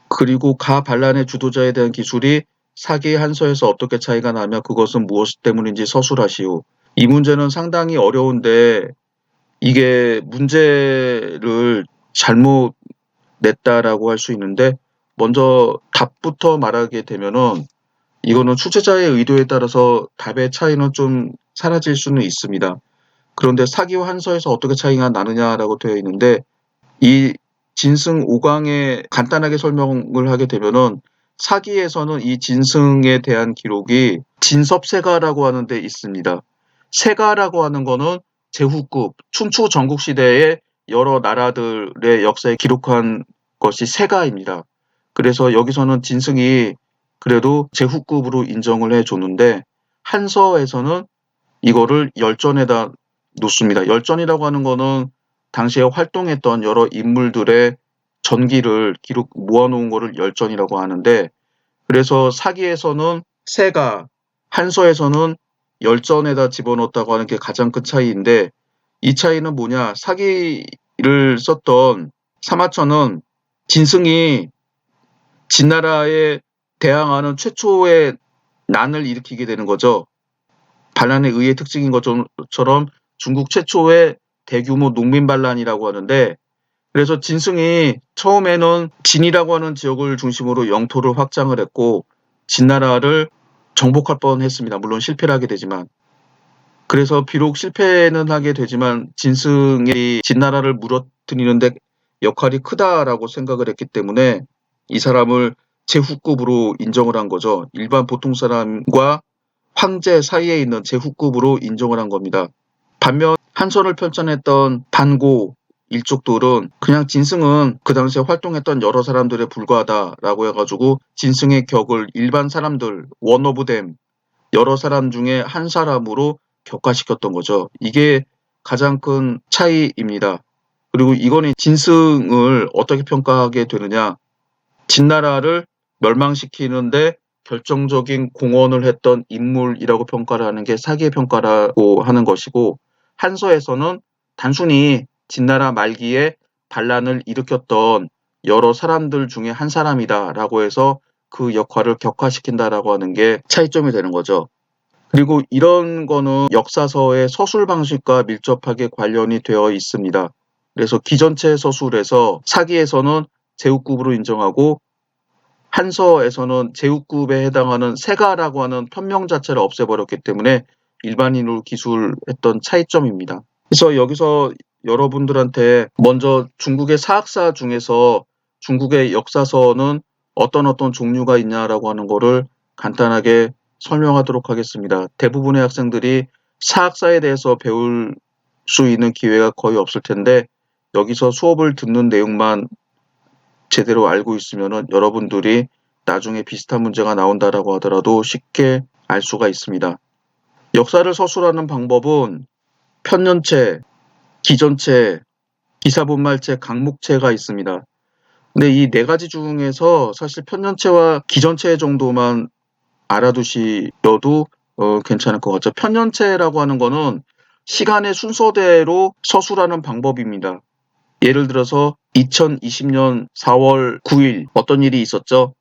그리고 가 반란의 주도자에 대한 기술이 사기 한서에서 어떻게 차이가 나며 그것은 무엇 때문인지 서술하시오. 이 문제는 상당히 어려운데 이게 문제를 잘못 냈다라고 할 수 있는데 먼저 답부터 말하게 되면은 이거는 출제자의 의도에 따라서 답의 차이는 좀 사라질 수는 있습니다. 그런데 사기와 한서에서 어떻게 차이가 나느냐라고 되어 있는데 이 진승 5강에 간단하게 설명을 하게 되면은 사기에서는 이 진승에 대한 기록이 진섭세가라고 하는 데 있습니다. 세가라고 하는 거는 제후급, 춘추 전국시대의 여러 나라들의 역사에 기록한 것이 세가입니다. 그래서 여기서는 진승이 그래도 제후급으로 인정을 해줬는데 한서에서는 이거를 열전에다 놓습니다. 열전이라고 하는 거는 당시에 활동했던 여러 인물들의 전기를 기록 모아놓은 거를 열전이라고 하는데 그래서 사기에서는 세가, 한서에서는 열전에다 집어넣었다고 하는 게 가장 큰 차이인데 이 차이는 뭐냐? 사기를 썼던 사마천은 진승이 진나라에 대항하는 최초의 난을 일으키게 되는 거죠. 반란의 의의 특징인 것처럼 중국 최초의 대규모 농민 반란이라고 하는데 그래서 진승이 처음에는 진이라고 하는 지역을 중심으로 영토를 확장을 했고 진나라를 정복할 뻔했습니다. 물론 실패를 하게 되지만 그래서 비록 실패는 하게 되지만 진승이 진나라를 무너뜨리는 데 역할이 크다라고 생각을 했기 때문에 이 사람을 제후급으로 인정을 한 거죠. 일반 보통 사람과 황제 사이에 있는 제후급으로 인정을 한 겁니다. 반면 한선을 편찬했던 반고 일족들은 그냥 진승은 그 당시에 활동했던 여러 사람들에 불과하다라고 해가지고 진승의 격을 일반 사람들, 원 오브 댐, 여러 사람 중에 한 사람으로 격화시켰던 거죠. 이게 가장 큰 차이입니다. 그리고 이거는 진승을 어떻게 평가하게 되느냐. 진나라를 멸망시키는데 결정적인 공헌을 했던 인물이라고 평가를 하는 게 사기의 평가라고 하는 것이고 한서에서는 단순히 진나라 말기에 반란을 일으켰던 여러 사람들 중에 한 사람이다라고 해서 그 역할을 격화시킨다라고 하는 게 차이점이 되는 거죠. 그리고 이런 거는 역사서의 서술 방식과 밀접하게 관련이 되어 있습니다. 그래서 기전체 서술에서 사기에서는 제후급으로 인정하고 한서에서는 제후급에 해당하는 세가라고 하는 편명 자체를 없애버렸기 때문에 일반인으로 기술했던 차이점입니다. 그래서 여기서 여러분들한테 먼저 중국의 사학사 중에서 중국의 역사서는 어떤 종류가 있냐라고 하는 거를 간단하게 설명하도록 하겠습니다. 대부분의 학생들이 사학사에 대해서 배울 수 있는 기회가 거의 없을 텐데 여기서 수업을 듣는 내용만 제대로 알고 있으면은 여러분들이 나중에 비슷한 문제가 나온다라고 하더라도 쉽게 알 수가 있습니다. 역사를 서술하는 방법은 편년체, 기전체, 기사분말체, 강목체가 있습니다. 근데 이 네 가지 중에서 사실 편년체와 기전체 정도만 알아두셔도 괜찮을 것 같죠. 편년체라고 하는 거는 시간의 순서대로 서술하는 방법입니다. 예를 들어서 2020년 4월 9일 어떤 일이 있었죠?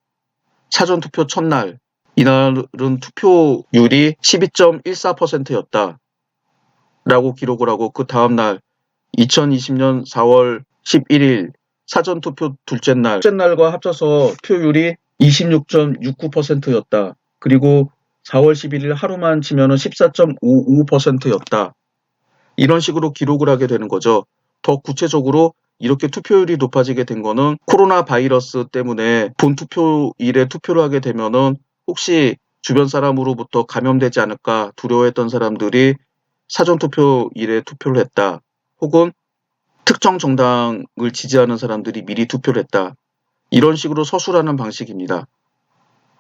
사전투표 첫날. 이날은 투표율이 12.14%였다. 라고 기록을 하고 그 다음날 2020년 4월 11일 사전투표 둘째 날과 합쳐서 표율이 26.69%였다. 그리고 4월 11일 하루만 치면은 14.55%였다. 이런 식으로 기록을 하게 되는 거죠. 더 구체적으로 이렇게 투표율이 높아지게 된 거는 코로나 바이러스 때문에 본 투표일에 투표를 하게 되면은 혹시 주변 사람으로부터 감염되지 않을까 두려워했던 사람들이 사전투표일에 투표를 했다. 혹은 특정 정당을 지지하는 사람들이 미리 투표를 했다. 이런 식으로 서술하는 방식입니다.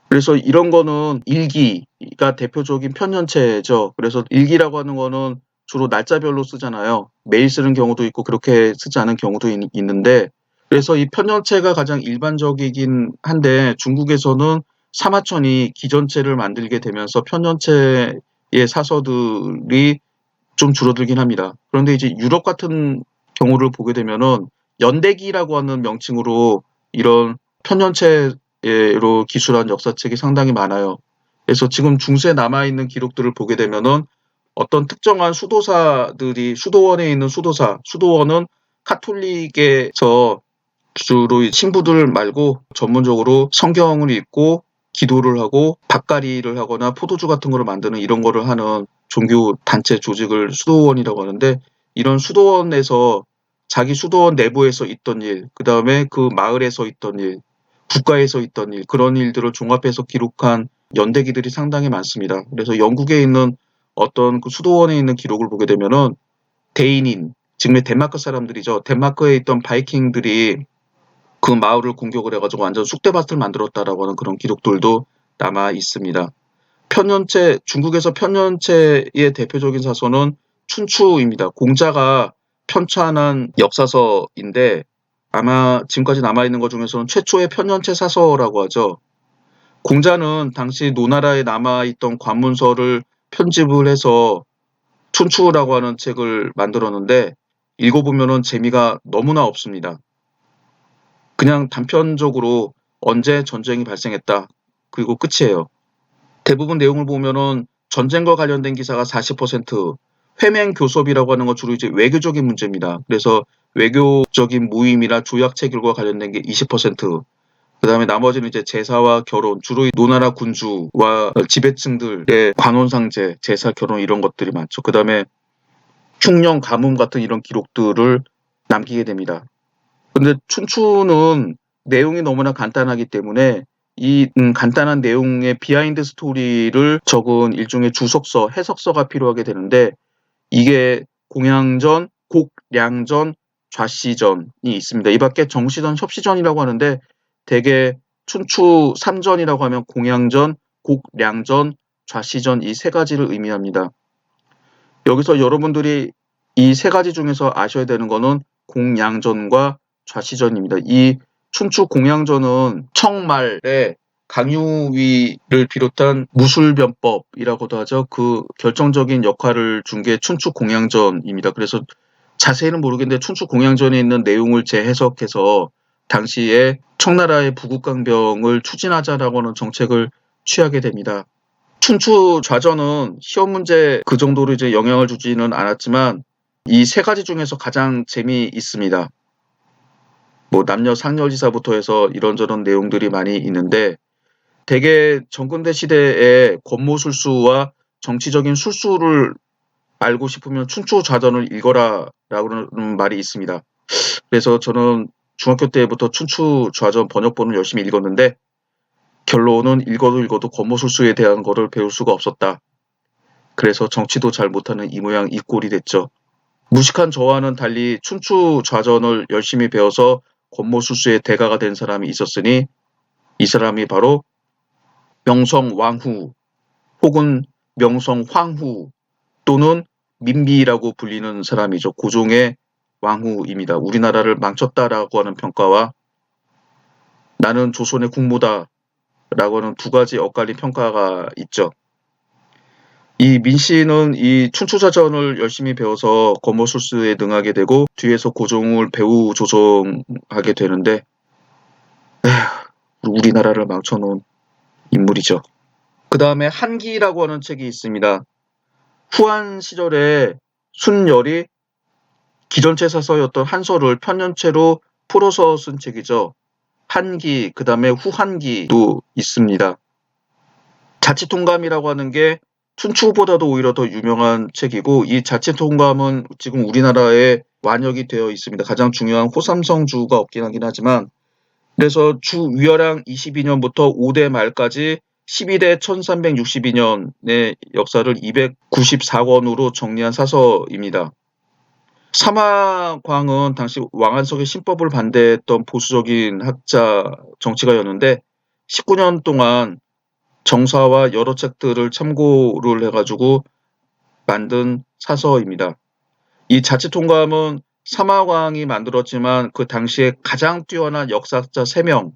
그래서 이런 거는 일기가 대표적인 편년체죠. 그래서 일기라고 하는 거는 주로 날짜별로 쓰잖아요. 매일 쓰는 경우도 있고 그렇게 쓰지 않은 경우도 있는데 그래서 이 편년체가 가장 일반적이긴 한데 중국에서는 사마천이 기전체를 만들게 되면서 편년체의 사서들이 좀 줄어들긴 합니다. 그런데 이제 유럽 같은 경우를 보게 되면은 연대기라고 하는 명칭으로 이런 편년체로 기술한 역사책이 상당히 많아요. 그래서 지금 중세에 남아있는 기록들을 보게 되면은 어떤 특정한 수도원에 있는 수도원은 카톨릭에서 주로 신부들 말고 전문적으로 성경을 읽고 기도를 하고 밭갈이를 하거나 포도주 같은 거를 만드는 이런 거를 하는 종교 단체 조직을 수도원이라고 하는데 이런 수도원에서 자기 수도원 내부에서 있던 일, 그다음에 그 마을에서 있던 일, 국가에서 있던 일, 그런 일들을 종합해서 기록한 연대기들이 상당히 많습니다. 그래서 영국에 있는 어떤 그 수도원에 있는 기록을 보게 되면은 대인인, 지금의 덴마크 사람들이죠. 덴마크에 있던 바이킹들이 그 마을을 공격을 해가지고 완전 쑥대밭을 만들었다라고 하는 그런 기록들도 남아 있습니다. 중국에서 편년체의 대표적인 사서는 춘추입니다. 공자가 편찬한 역사서인데 아마 지금까지 남아있는 것 중에서는 최초의 편년체 사서라고 하죠. 공자는 당시 노나라에 남아있던 관문서를 편집을 해서 춘추라고 하는 책을 만들었는데 읽어보면은 재미가 너무나 없습니다. 그냥 단편적으로 언제 전쟁이 발생했다. 그리고 끝이에요. 대부분 내용을 보면은 전쟁과 관련된 기사가 40%, 회맹 교섭이라고 하는 건 주로 이제 외교적인 문제입니다. 그래서 외교적인 모임이나 조약 체결과 관련된 게 20%, 그다음에 나머지는 이제 제사와 결혼, 주로 노나라 군주와 지배층들의 관원상제, 제사, 결혼 이런 것들이 많죠. 그다음에 흉년, 가뭄 같은 이런 기록들을 남기게 됩니다. 근데 춘추는 내용이 너무나 간단하기 때문에 이 간단한 내용의 비하인드 스토리를 적은 일종의 주석서, 해석서가 필요하게 되는데 이게 공양전, 곡량전, 좌시전이 있습니다. 이 밖에 정시전, 협시전이라고 하는데 대개 춘추 3전이라고 하면 공양전, 곡량전, 좌시전 이 세 가지를 의미합니다. 여기서 여러분들이 이 세 가지 중에서 아셔야 되는 거는 공양전과 좌시전입니다. 이 춘추 공양전은 청말에 강유위를 비롯한 무술변법이라고도 하죠. 그 결정적인 역할을 준 게 춘추 공양전입니다. 그래서 자세히는 모르겠는데 춘추 공양전에 있는 내용을 재해석해서 당시에 청나라의 부국강병을 추진하자라고 하는 정책을 취하게 됩니다. 춘추 좌전은 시험 문제 그 정도로 이제 영향을 주지는 않았지만 이 세 가지 중에서 가장 재미있습니다. 뭐 남녀 상렬지사부터 해서 이런저런 내용들이 많이 있는데 대개 정근대 시대의 권모술수와 정치적인 술수를 알고 싶으면 춘추 좌전을 읽어라라고 하는 말이 있습니다. 그래서 저는 중학교 때부터 춘추좌전 번역본을 열심히 읽었는데 결론은 읽어도 권모술수에 대한 거를 배울 수가 없었다. 그래서 정치도 잘 못하는 이 모양 이 꼴이 됐죠. 무식한 저와는 달리 춘추좌전을 열심히 배워서 권모술수의 대가가 된 사람이 있었으니 이 사람이 바로 명성왕후 혹은 명성황후 또는 민비라고 불리는 사람이죠. 고종의 왕후입니다. 우리나라를 망쳤다라고 하는 평가와 나는 조선의 국무다라고 하는 두 가지 엇갈린 평가가 있죠. 이 민씨는 이 춘추자전을 열심히 배워서 권모술수에 능하게 되고 뒤에서 고종을 배후 조종하게 되는데 우리나라를 망쳐놓은 인물이죠. 그 다음에 한기라고 하는 책이 있습니다. 후한 시절에 순열이 기전체 사서였던 한서를 편년체로 풀어서 쓴 책이죠. 한기, 그 다음에 후한기도 있습니다. 자치통감이라고 하는 게 춘추보다도 오히려 더 유명한 책이고 이 자치통감은 지금 우리나라에 완역이 되어 있습니다. 가장 중요한 호삼성주가 없긴 하긴 하지만 그래서 주위어량 22년부터 5대 말까지 12대 1362년의 역사를 294권으로 정리한 사서입니다. 사마광은 당시 왕한석의 신법을 반대했던 보수적인 학자 정치가였는데 19년 동안 정사와 여러 책들을 참고를 해가지고 만든 사서입니다. 이 자치통감은 사마광이 만들었지만 그 당시에 가장 뛰어난 역사학자 3명,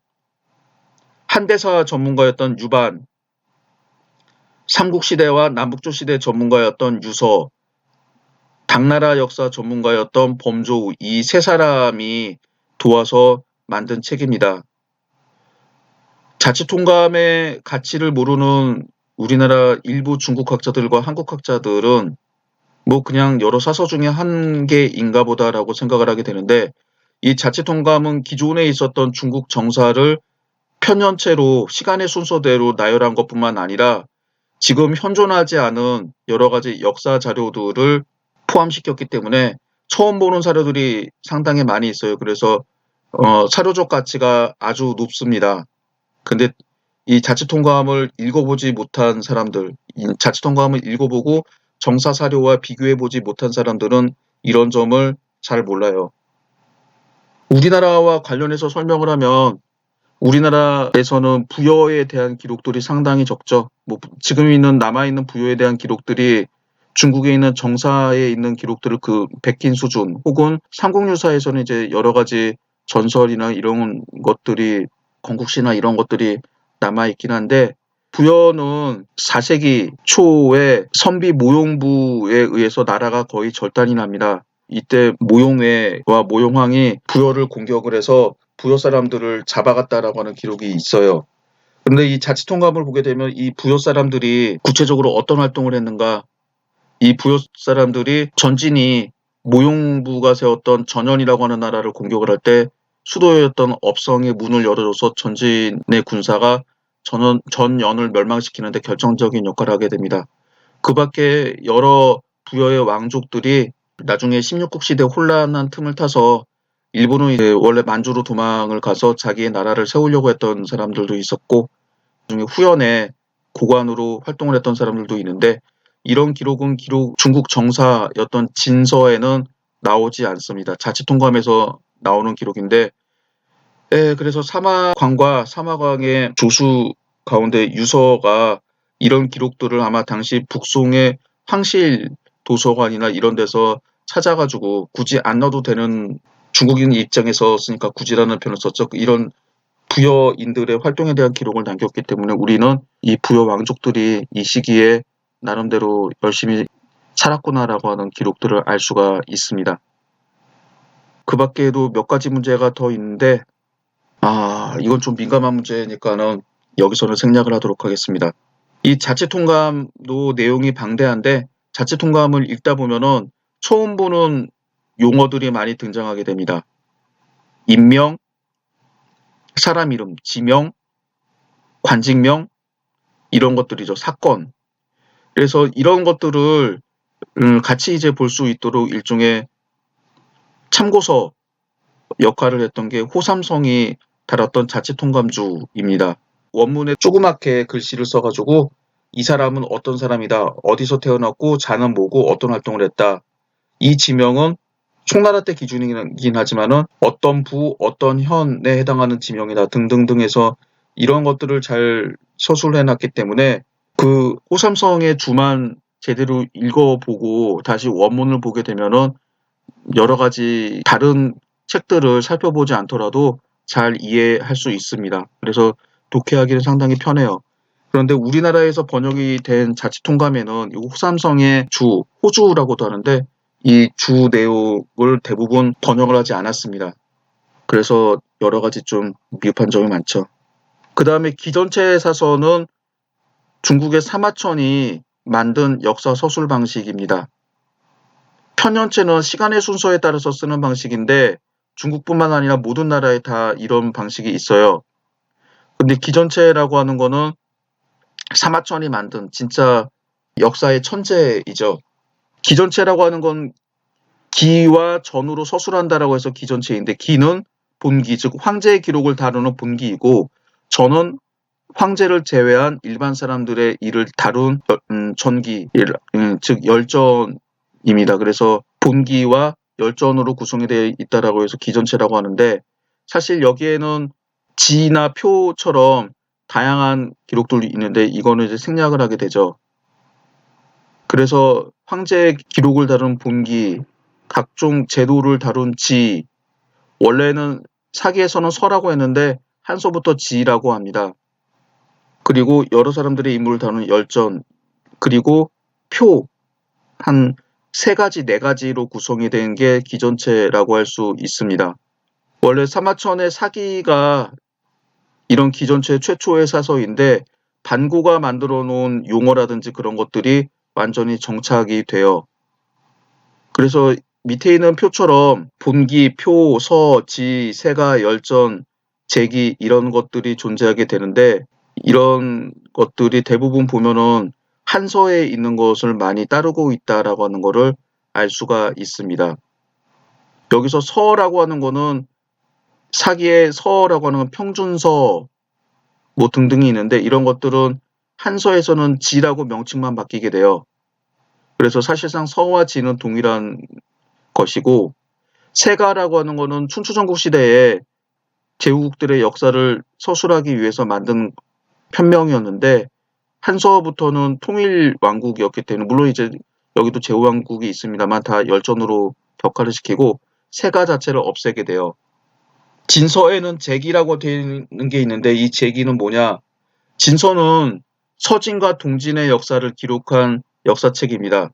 한대사 전문가였던 유반, 삼국시대와 남북조시대 전문가였던 유서, 당나라 역사 전문가였던 범조우 이 세 사람이 도와서 만든 책입니다. 자치통감의 가치를 모르는 우리나라 일부 중국학자들과 한국학자들은 뭐 그냥 여러 사서 중에 한 개인가 보다라고 생각을 하게 되는데 이 자치통감은 기존에 있었던 중국 정사를 편연체로 시간의 순서대로 나열한 것뿐만 아니라 지금 현존하지 않은 여러 가지 역사 자료들을 포함시켰기 때문에 처음 보는 사료들이 상당히 많이 있어요. 그래서 사료적 가치가 아주 높습니다. 근데 이 자치통감을 읽어보지 못한 사람들, 이 자치통감을 읽어보고 정사 사료와 비교해보지 못한 사람들은 이런 점을 잘 몰라요. 우리나라와 관련해서 설명을 하면 우리나라에서는 부여에 대한 기록들이 상당히 적죠. 뭐 지금 있는 남아있는 부여에 대한 기록들이 중국에 있는 정사에 있는 기록들을 그 베낀 수준 혹은 삼국유사에서는 이제 여러 가지 전설이나 이런 것들이 건국시나 이런 것들이 남아있긴 한데 부여는 4세기 초에 선비 모용부에 의해서 나라가 거의 절단이 납니다. 이때 모용회와 모용황이 부여를 공격을 해서 부여 사람들을 잡아갔다라고 하는 기록이 있어요. 근데 이 자치통감을 보게 되면 이 부여 사람들이 구체적으로 어떤 활동을 했는가, 이 부여 사람들이 전진이 모용부가 세웠던 전연이라고 하는 나라를 공격을 할 때 수도였던 업성의 문을 열어줘서 전진의 군사가 전연을 멸망시키는 데 결정적인 역할을 하게 됩니다. 그 밖에 여러 부여의 왕족들이 나중에 16국 시대 혼란한 틈을 타서 일본은 이제 원래 만주로 도망을 가서 자기의 나라를 세우려고 했던 사람들도 있었고 나중에 후연에 고관으로 활동을 했던 사람들도 있는데 이런 기록은 중국 정사였던 진서에는 나오지 않습니다. 자치통감에서 나오는 기록인데 그래서 사마광과 사마광의 조수 가운데 유서가 이런 기록들을 아마 당시 북송의 황실 도서관이나 이런 데서 찾아가지고 굳이 안 넣어도 되는 중국인 입장에서 쓰니까 굳이라는 표현을 썼죠. 이런 부여인들의 활동에 대한 기록을 남겼기 때문에 우리는 이 부여 왕족들이 이 시기에 나름대로 열심히 살았구나라고 하는 기록들을 알 수가 있습니다. 그 밖에도 몇 가지 문제가 더 있는데 이건 좀 민감한 문제니까는 여기서는 생략을 하도록 하겠습니다. 이 자치통감도 내용이 방대한데 자치통감을 읽다 보면은 처음 보는 용어들이 많이 등장하게 됩니다. 인명, 사람 이름, 지명, 관직명 이런 것들이죠. 사건. 그래서 이런 것들을 같이 이제 볼 수 있도록 일종의 참고서 역할을 했던 게 호삼성이 달았던 자치통감주입니다. 원문에 조그맣게 글씨를 써가지고 이 사람은 어떤 사람이다. 어디서 태어났고 자는 뭐고 어떤 활동을 했다. 이 지명은 총나라 때 기준이긴 하지만은 어떤 부, 어떤 현에 해당하는 지명이다 등등등 해서 이런 것들을 잘 서술을 해놨기 때문에 그 호삼성의 주만 제대로 읽어보고 다시 원문을 보게 되면은 여러 가지 다른 책들을 살펴보지 않더라도 잘 이해할 수 있습니다. 그래서 독해하기는 상당히 편해요. 그런데 우리나라에서 번역이 된 자치통감에는 이 호삼성의 주, 호주라고도 하는데 이 주 내용을 대부분 번역을 하지 않았습니다. 그래서 여러 가지 좀 미흡한 점이 많죠. 그 다음에 기전체 사서는 중국의 사마천이 만든 역사 서술 방식입니다. 편연체는 시간의 순서에 따라서 쓰는 방식인데 중국뿐만 아니라 모든 나라에 다 이런 방식이 있어요. 근데 기전체라고 하는 거는 사마천이 만든 진짜 역사의 천재이죠. 기전체라고 하는 건 기와 전으로 서술한다라고 해서 기전체인데 기는 본기, 즉 황제의 기록을 다루는 본기이고 전은 황제를 제외한 일반 사람들의 일을 다룬 전기, 즉 열전입니다. 그래서 본기와 열전으로 구성이 되어 있다라고 해서 기전체라고 하는데 사실 여기에는 지나 표처럼 다양한 기록들이 있는데 이거는 이제 생략을 하게 되죠. 그래서 황제의 기록을 다룬 본기, 각종 제도를 다룬 지, 원래는 사기에서는 서라고 했는데 한서부터 지라고 합니다. 그리고 여러 사람들의 인물을 다루는 열전, 그리고 표, 한 3가지, 4가지로 구성이 된 게 기전체라고 할 수 있습니다. 원래 사마천의 사기가 이런 기전체 최초의 사서인데 반고가 만들어 놓은 용어라든지 그런 것들이 완전히 정착이 돼요. 그래서 밑에 있는 표처럼 본기, 표, 서, 지, 세가, 열전, 제기 이런 것들이 존재하게 되는데 이런 것들이 대부분 보면은 한서에 있는 것을 많이 따르고 있다라고 하는 거를 알 수가 있습니다. 여기서 서라고 하는 거는 사기의 서라고 하는 건 평준서 뭐 등등이 있는데 이런 것들은 한서에서는 지라고 명칭만 바뀌게 돼요. 그래서 사실상 서와 지는 동일한 것이고 세가라고 하는 거는 춘추전국 시대에 제후국들의 역사를 서술하기 위해서 만든 편명이었는데 한서부터는 통일 왕국이었기 때문에 물론 이제 여기도 제후왕국이 있습니다만 다 열전으로 격화를 시키고 세가 자체를 없애게 돼요. 진서에는 제기라고 되는 게 있는데 이 제기는 뭐냐? 진서는 서진과 동진의 역사를 기록한 역사책입니다.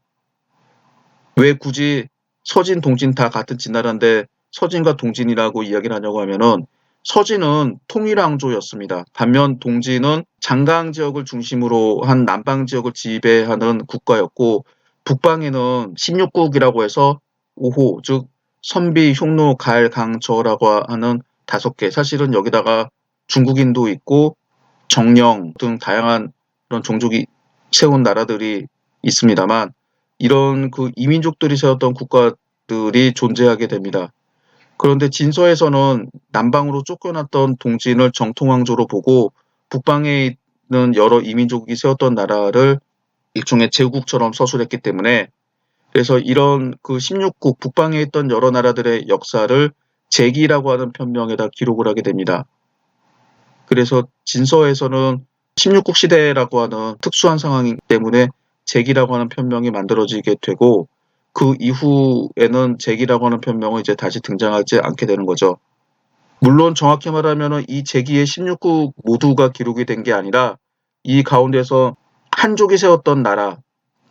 왜 굳이 서진, 동진 다 같은 진나라인데 서진과 동진이라고 이야기를 하냐고 하면은 서진은 통일왕조였습니다. 반면 동진은 장강 지역을 중심으로 한 남방 지역을 지배하는 국가였고 북방에는 16국이라고 해서 5호, 즉 선비, 흉노, 갈, 강, 저라고 하는 5개. 사실은 여기다가 중국인도 있고 정령 등 다양한 그런 종족이 세운 나라들이 있습니다만 이런 그 이민족들이 세웠던 국가들이 존재하게 됩니다. 그런데 진서에서는 남방으로 쫓겨났던 동진을 정통왕조로 보고 북방에 있는 여러 이민족이 세웠던 나라를 일종의 제국처럼 서술했기 때문에 그래서 이런 그 16국 북방에 있던 여러 나라들의 역사를 제기라고 하는 편명에다 기록을 하게 됩니다. 그래서 진서에서는 16국 시대라고 하는 특수한 상황이기 때문에 제기라고 하는 편명이 만들어지게 되고 그 이후에는 제기라고 하는 편명은 이제 다시 등장하지 않게 되는 거죠. 물론 정확히 말하면 이 제기의 16국 모두가 기록이 된 게 아니라 이 가운데서 한족이 세웠던 나라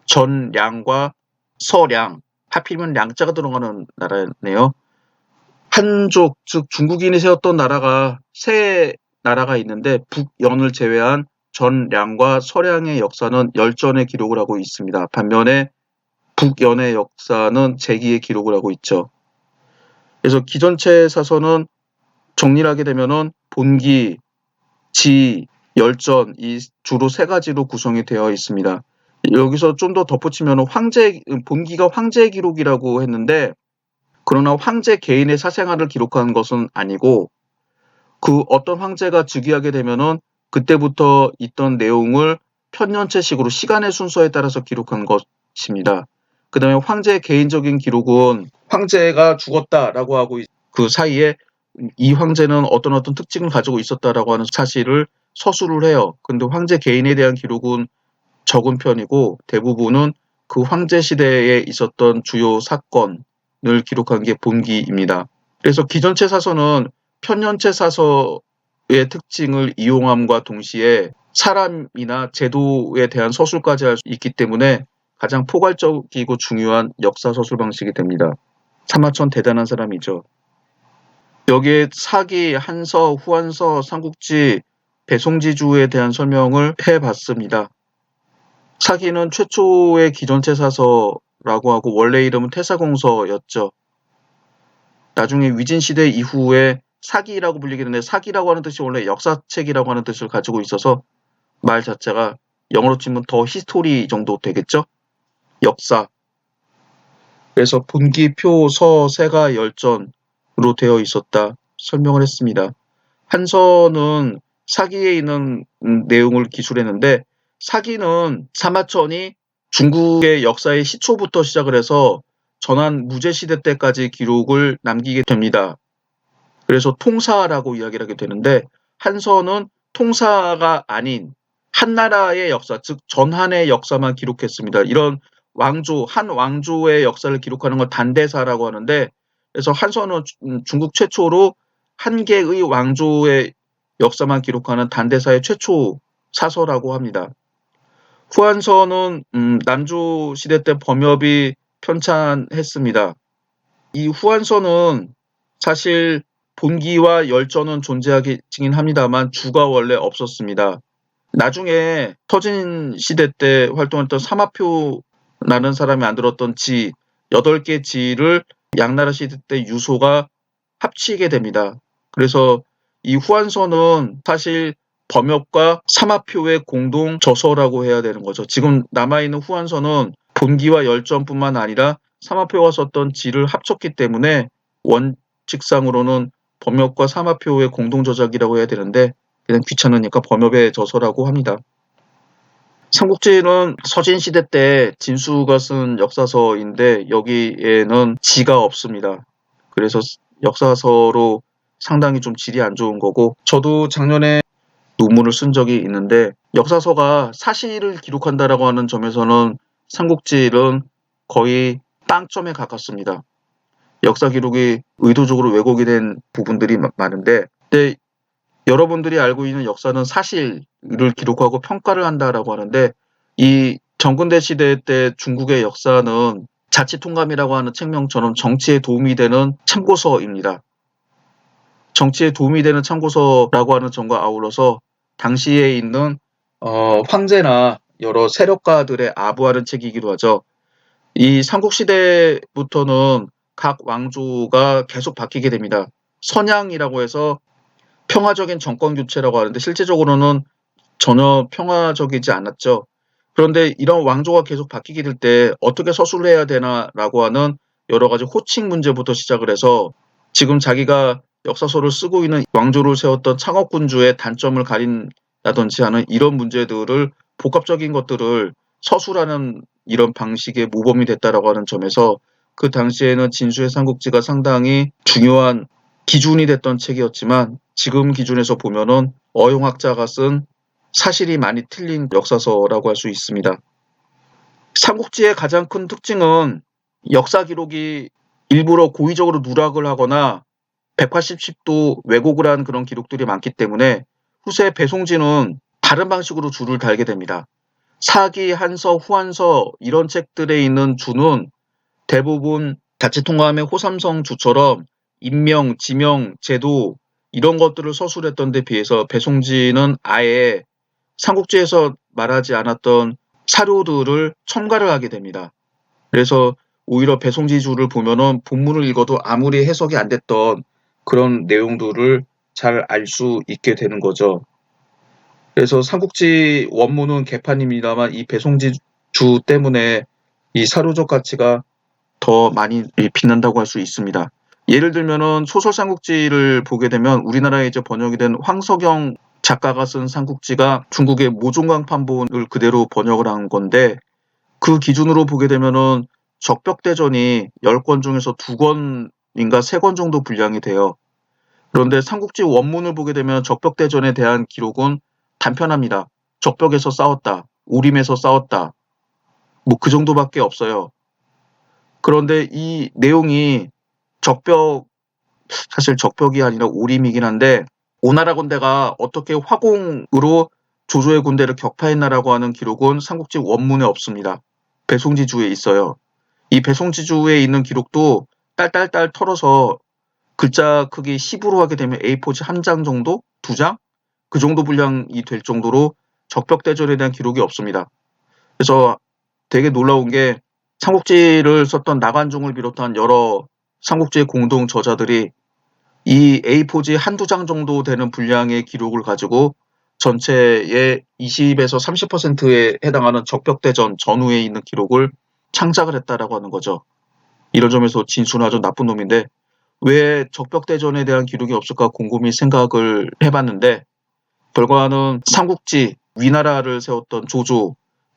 전량과 서량 하필이면 량자가 들어가는 나라네요. 한족 즉 중국인이 세웠던 나라가 세 나라가 있는데 북연을 제외한 전량과 서량의 역사는 열전에 기록을 하고 있습니다. 반면에 북연의 역사는 제기에 기록을 하고 있죠. 그래서 기전체 사서는 정리를 하게 되면은 본기, 지, 열전 이 주로 3가지로 구성이 되어 있습니다. 여기서 좀 더 덧붙이면 본기가 황제 기록이라고 했는데 그러나 황제 개인의 사생활을 기록한 것은 아니고 그 어떤 황제가 즉위하게 되면은 그때부터 있던 내용을 편년체식으로 시간의 순서에 따라서 기록한 것입니다. 그다음에 황제의 개인적인 기록은 황제가 죽었다라고 하고 그 사이에 이 황제는 어떤 특징을 가지고 있었다라고 하는 사실을 서술을 해요. 근데 황제 개인에 대한 기록은 적은 편이고 대부분은 그 황제 시대에 있었던 주요 사건을 기록한 게 본기입니다. 그래서 기전체 사서는 편년체 사서의 특징을 이용함과 동시에 사람이나 제도에 대한 서술까지 할 수 있기 때문에 가장 포괄적이고 중요한 역사 서술 방식이 됩니다. 사마천 대단한 사람이죠. 여기에 사기, 한서, 후한서, 삼국지, 배송지주에 대한 설명을 해봤습니다. 사기는 최초의 기전체 사서라고 하고 원래 이름은 태사공서였죠. 나중에 위진시대 이후에 사기라고 불리게 되는데 사기라고 하는 뜻이 원래 역사책이라고 하는 뜻을 가지고 있어서 말 자체가 영어로 치면 더 히스토리 정도 되겠죠? 역사. 그래서 본기, 표, 서, 세가, 열전으로 되어 있었다 설명을 했습니다. 한서는 사기에 있는 내용을 기술했는데 사기는 사마천이 중국의 역사의 시초부터 시작을 해서 전한 무제시대 때까지 기록을 남기게 됩니다. 그래서 통사라고 이야기를 하게 되는데 한서는 통사가 아닌 한나라의 역사, 즉 전한의 역사만 기록했습니다. 이런 왕조, 한 왕조의 역사를 기록하는 걸 단대사라고 하는데 그래서 한서는 중국 최초로 한 개의 왕조의 역사만 기록하는 단대사의 최초 사서라고 합니다. 후한서는 남조 시대 때 범협이 편찬했습니다. 이 후한서는 사실 본기와 열전은 존재하긴 합니다만 주가 원래 없었습니다. 나중에 서진 시대 때 활동했던 사마표라는 사람이 만들었던 지 8개 지를 양나라 시대 때 유소가 합치게 됩니다. 그래서 이 후한서는 사실 범협과 사마표의 공동 저서라고 해야 되는 거죠. 지금 남아있는 후한서는 본기와 열전뿐만 아니라 사마표가 썼던 지를 합쳤기 때문에 원칙상으로는 범협과 사마표의 공동 저작이라고 해야 되는데 그냥 귀찮으니까 범협의 저서라고 합니다. 삼국지는 서진시대 때 진수가 쓴 역사서인데 여기에는 지가 없습니다. 그래서 역사서로 상당히 좀 질이 안 좋은 거고 저도 작년에 논문을 쓴 적이 있는데 역사서가 사실을 기록한다라고 하는 점에서는 삼국지는 거의 빵점에 가깝습니다. 역사 기록이 의도적으로 왜곡이 된 부분들이 많은데 근데 여러분들이 알고 있는 역사는 사실을 기록하고 평가를 한다라고 하는데 이 정근대 시대 때 중국의 역사는 자치통감이라고 하는 책명처럼 정치에 도움이 되는 참고서입니다. 정치에 도움이 되는 참고서라고 하는 점과 아울러서 당시에 있는 황제나 여러 세력가들의 아부하는 책이기도 하죠. 이 삼국시대부터는 각 왕조가 계속 바뀌게 됩니다. 선양이라고 해서 평화적인 정권 교체라고 하는데 실제적으로는 전혀 평화적이지 않았죠. 그런데 이런 왕조가 계속 바뀌게 될 때 어떻게 서술을 해야 되나라고 하는 여러 가지 호칭 문제부터 시작을 해서 지금 자기가 역사서를 쓰고 있는 왕조를 세웠던 창업군주의 단점을 가린다든지 하는 이런 문제들을 복합적인 것들을 서술하는 이런 방식의 모범이 됐다라고 하는 점에서 그 당시에는 진수의 삼국지가 상당히 중요한 기준이 됐던 책이었지만 지금 기준에서 보면은 어용학자가 쓴 사실이 많이 틀린 역사서라고 할 수 있습니다. 삼국지의 가장 큰 특징은 역사 기록이 일부러 고의적으로 누락을 하거나 180도 왜곡을 한 그런 기록들이 많기 때문에 후세 배송지는 다른 방식으로 줄을 달게 됩니다. 사기, 한서, 후한서 이런 책들에 있는 주는 대부분 자치통감의 호삼성 주처럼 인명, 지명, 제도 이런 것들을 서술했던 데 비해서 배송지는 아예 삼국지에서 말하지 않았던 사료들을 첨가를 하게 됩니다. 그래서 오히려 배송지주를 보면은 본문을 읽어도 아무리 해석이 안 됐던 그런 내용들을 잘 알 수 있게 되는 거죠. 그래서 삼국지 원문은 개판입니다만 이 배송지주 때문에 이 사료적 가치가 더 많이 빛난다고 할 수 있습니다. 예를 들면은 소설 삼국지를 보게 되면 우리나라에 이제 번역이 된 황석영 작가가 쓴 삼국지가 중국의 모종강 판본을 그대로 번역을 한 건데, 그 기준으로 보게 되면은 적벽대전이 10권 중에서 2권인가 3권 정도 분량이 돼요. 그런데 삼국지 원문을 보게 되면 적벽대전에 대한 기록은 단편합니다. 적벽에서 싸웠다, 오림에서 싸웠다, 뭐 그 정도밖에 없어요. 그런데 이 내용이 적벽, 사실 적벽이 아니라 오림이긴 한데, 오나라 군대가 어떻게 화공으로 조조의 군대를 격파했나라고 하는 기록은 삼국지 원문에 없습니다. 배송지주에 있어요. 이 배송지주에 있는 기록도 딸딸딸 털어서 글자 크기 10으로 하게 되면 A4지 한 장 정도? 2장? 그 정도 분량이 될 정도로 적벽대전에 대한 기록이 없습니다. 그래서 되게 놀라운 게, 삼국지를 썼던 나관중을 비롯한 여러 삼국지의 공동 저자들이 이 A4지 한두 장 정도 되는 분량의 기록을 가지고 전체의 20에서 30%에 해당하는 적벽대전 전후에 있는 기록을 창작을 했다라고 하는 거죠. 이런 점에서 진수는 아주 나쁜 놈인데, 왜 적벽대전에 대한 기록이 없을까 곰곰이 생각을 해봤는데, 결과는 삼국지, 위나라를 세웠던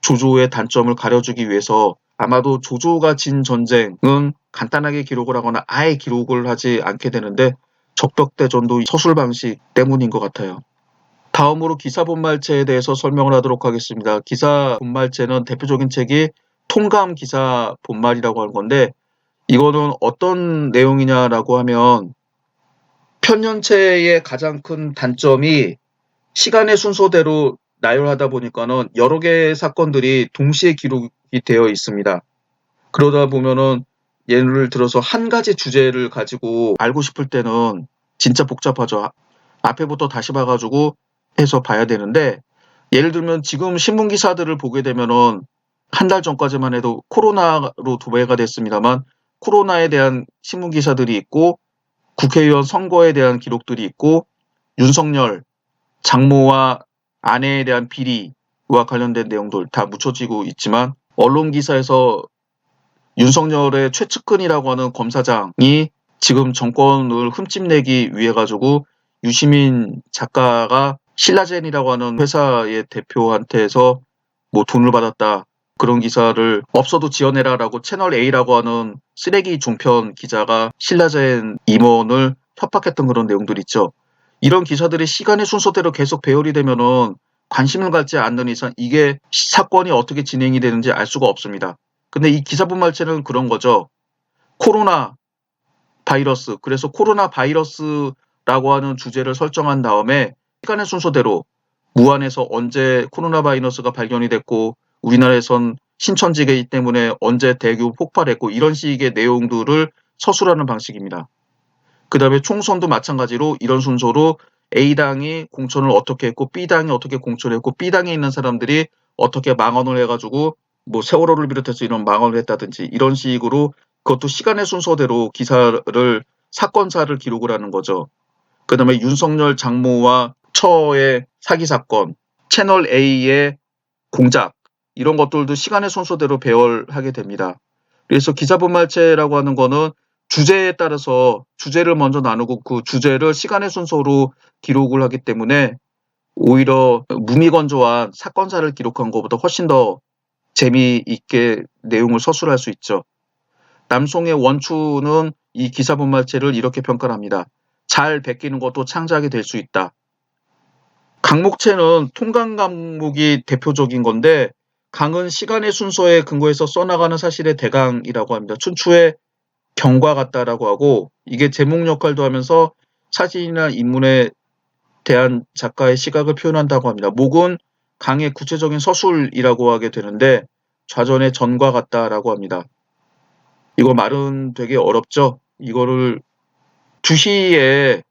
조조의 단점을 가려주기 위해서 아마도 조조가 진 전쟁은 간단하게 기록을 하거나 아예 기록을 하지 않게 되는데, 적벽대전도 서술 방식 때문인 것 같아요. 다음으로 기사본말체에 대해서 설명을 하도록 하겠습니다. 기사본말체는 대표적인 책이 통감 기사본말이라고 하는 건데, 이거는 어떤 내용이냐라고 하면, 편년체의 가장 큰 단점이 시간의 순서대로 나열하다 보니까는 여러 개의 사건들이 동시에 기록이 되어 있습니다. 그러다 보면은 예를 들어서 한 가지 주제를 가지고 알고 싶을 때는 진짜 복잡하죠. 앞에부터 다시 봐가지고 해서 봐야 되는데, 예를 들면 지금 신문 기사들을 보게 되면은 한 달 전까지만 해도 코로나로 도배가 됐습니다만, 코로나에 대한 신문 기사들이 있고, 국회의원 선거에 대한 기록들이 있고, 윤석열 장모와 아내에 대한 비리와 관련된 내용들 다 묻혀지고 있지만, 언론 기사에서 윤석열의 최측근이라고 하는 검사장이 지금 정권을 흠집내기 위해 가지고 유시민 작가가 신라젠이라고 하는 회사의 대표한테서 뭐 돈을 받았다, 그런 기사를 없어도 지어내라라고 채널 A라고 하는 쓰레기 종편 기자가 신라젠 임원을 협박했던 그런 내용들 있죠. 이런 기사들이 시간의 순서대로 계속 배열이 되면은 관심을 갖지 않는 이상 이게 사건이 어떻게 진행이 되는지 알 수가 없습니다. 근데 이 기사본말체는 그런 거죠. 코로나 바이러스, 그래서 코로나 바이러스라고 하는 주제를 설정한 다음에 시간의 순서대로 무안에서 언제 코로나 바이러스가 발견이 됐고, 우리나라에선 신천지기 때문에 언제 대규모 폭발했고, 이런 식의 내용들을 서술하는 방식입니다. 그 다음에 총선도 마찬가지로 이런 순서로 A당이 공천을 어떻게 했고, B당이 어떻게 공천을 했고, B당에 있는 사람들이 어떻게 망언을 해가지고 뭐 세월호를 비롯해서 이런 망언을 했다든지, 이런 식으로 그것도 시간의 순서대로 사건사를 기록을 하는 거죠. 그 다음에 윤석열 장모와 처의 사기 사건, 채널 A의 공작, 이런 것들도 시간의 순서대로 배열하게 됩니다. 그래서 기사본말체라고 하는 거는 주제에 따라서 주제를 먼저 나누고 그 주제를 시간의 순서로 기록을 하기 때문에 오히려 무미건조한 사건사를 기록한 것보다 훨씬 더 재미있게 내용을 서술할 수 있죠. 남송의 원추는 이 기사본말체를 이렇게 평가를 합니다. 잘 베끼는 것도 창작이 될 수 있다. 강목체는 통강 강목이 대표적인 건데, 강은 시간의 순서에 근거해서 써나가는 사실의 대강이라고 합니다. 춘추의 경과 같다라고 하고, 이게 제목 역할도 하면서 사진이나 인물에 대한 작가의 시각을 표현한다고 합니다. 목은 강의 구체적인 서술이라고 하게 되는데, 좌전의 전과 같다라고 합니다. 이거 말은 되게 어렵죠. 이거를 주시의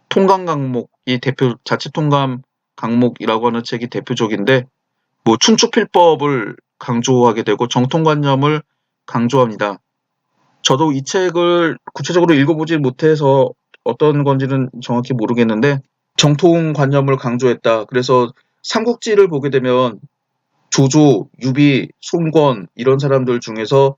통감 강목이 자치 통감 강목이라고 하는 책이 대표적인데, 뭐 춘추필법을 강조하게 되고 정통관념을 강조합니다. 저도 이 책을 구체적으로 읽어보지 못해서 어떤 건지는 정확히 모르겠는데, 정통관념을 강조했다. 그래서 삼국지를 보게 되면 조조, 유비, 송권 이런 사람들 중에서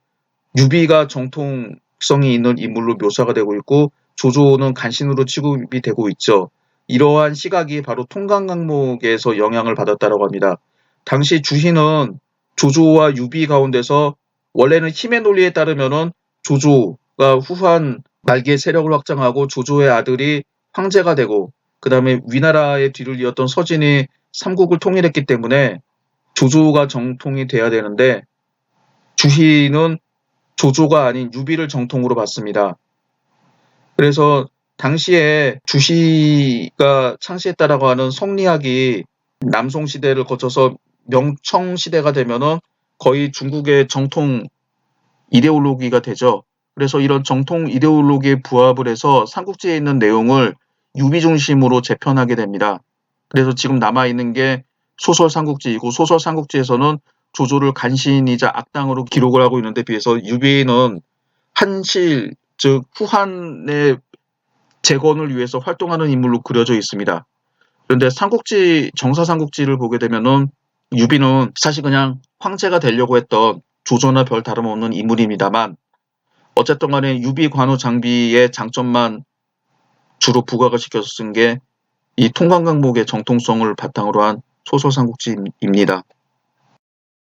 유비가 정통성이 있는 인물로 묘사가 되고 있고 조조는 간신으로 취급이 되고 있죠. 이러한 시각이 바로 통강강목에서 영향을 받았다고 합니다. 당시 주희는 조조와 유비 가운데서 원래는 힘의 논리에 따르면은 조조가 후한 말기의 세력을 확장하고 조조의 아들이 황제가 되고 그 다음에 위나라의 뒤를 이었던 서진이 삼국을 통일했기 때문에 조조가 정통이 돼야 되는데 주희는 조조가 아닌 유비를 정통으로 봤습니다. 그래서 당시에 주희가 창시했다라고 하는 성리학이 남송 시대를 거쳐서 명청 시대가 되면은 거의 중국의 정통 이데올로기가 되죠. 그래서 이런 정통 이데올로기에 부합을 해서 삼국지에 있는 내용을 유비 중심으로 재편하게 됩니다. 그래서 지금 남아 있는 게 소설 삼국지이고 소설 삼국지에서는 조조를 간신이자 악당으로 기록을 하고 있는데 비해서 유비는 한실 즉 후한의 재건을 위해서 활동하는 인물로 그려져 있습니다. 그런데 삼국지 정사 삼국지를 보게 되면은 유비는 사실 그냥 황제가 되려고 했던 조조나 별 다름없는 인물입니다만 어쨌든 간에 유비 관우 장비의 장점만 주로 부각을 시켜서 쓴 게 이 통강강목의 정통성을 바탕으로 한 소설 삼국지입니다.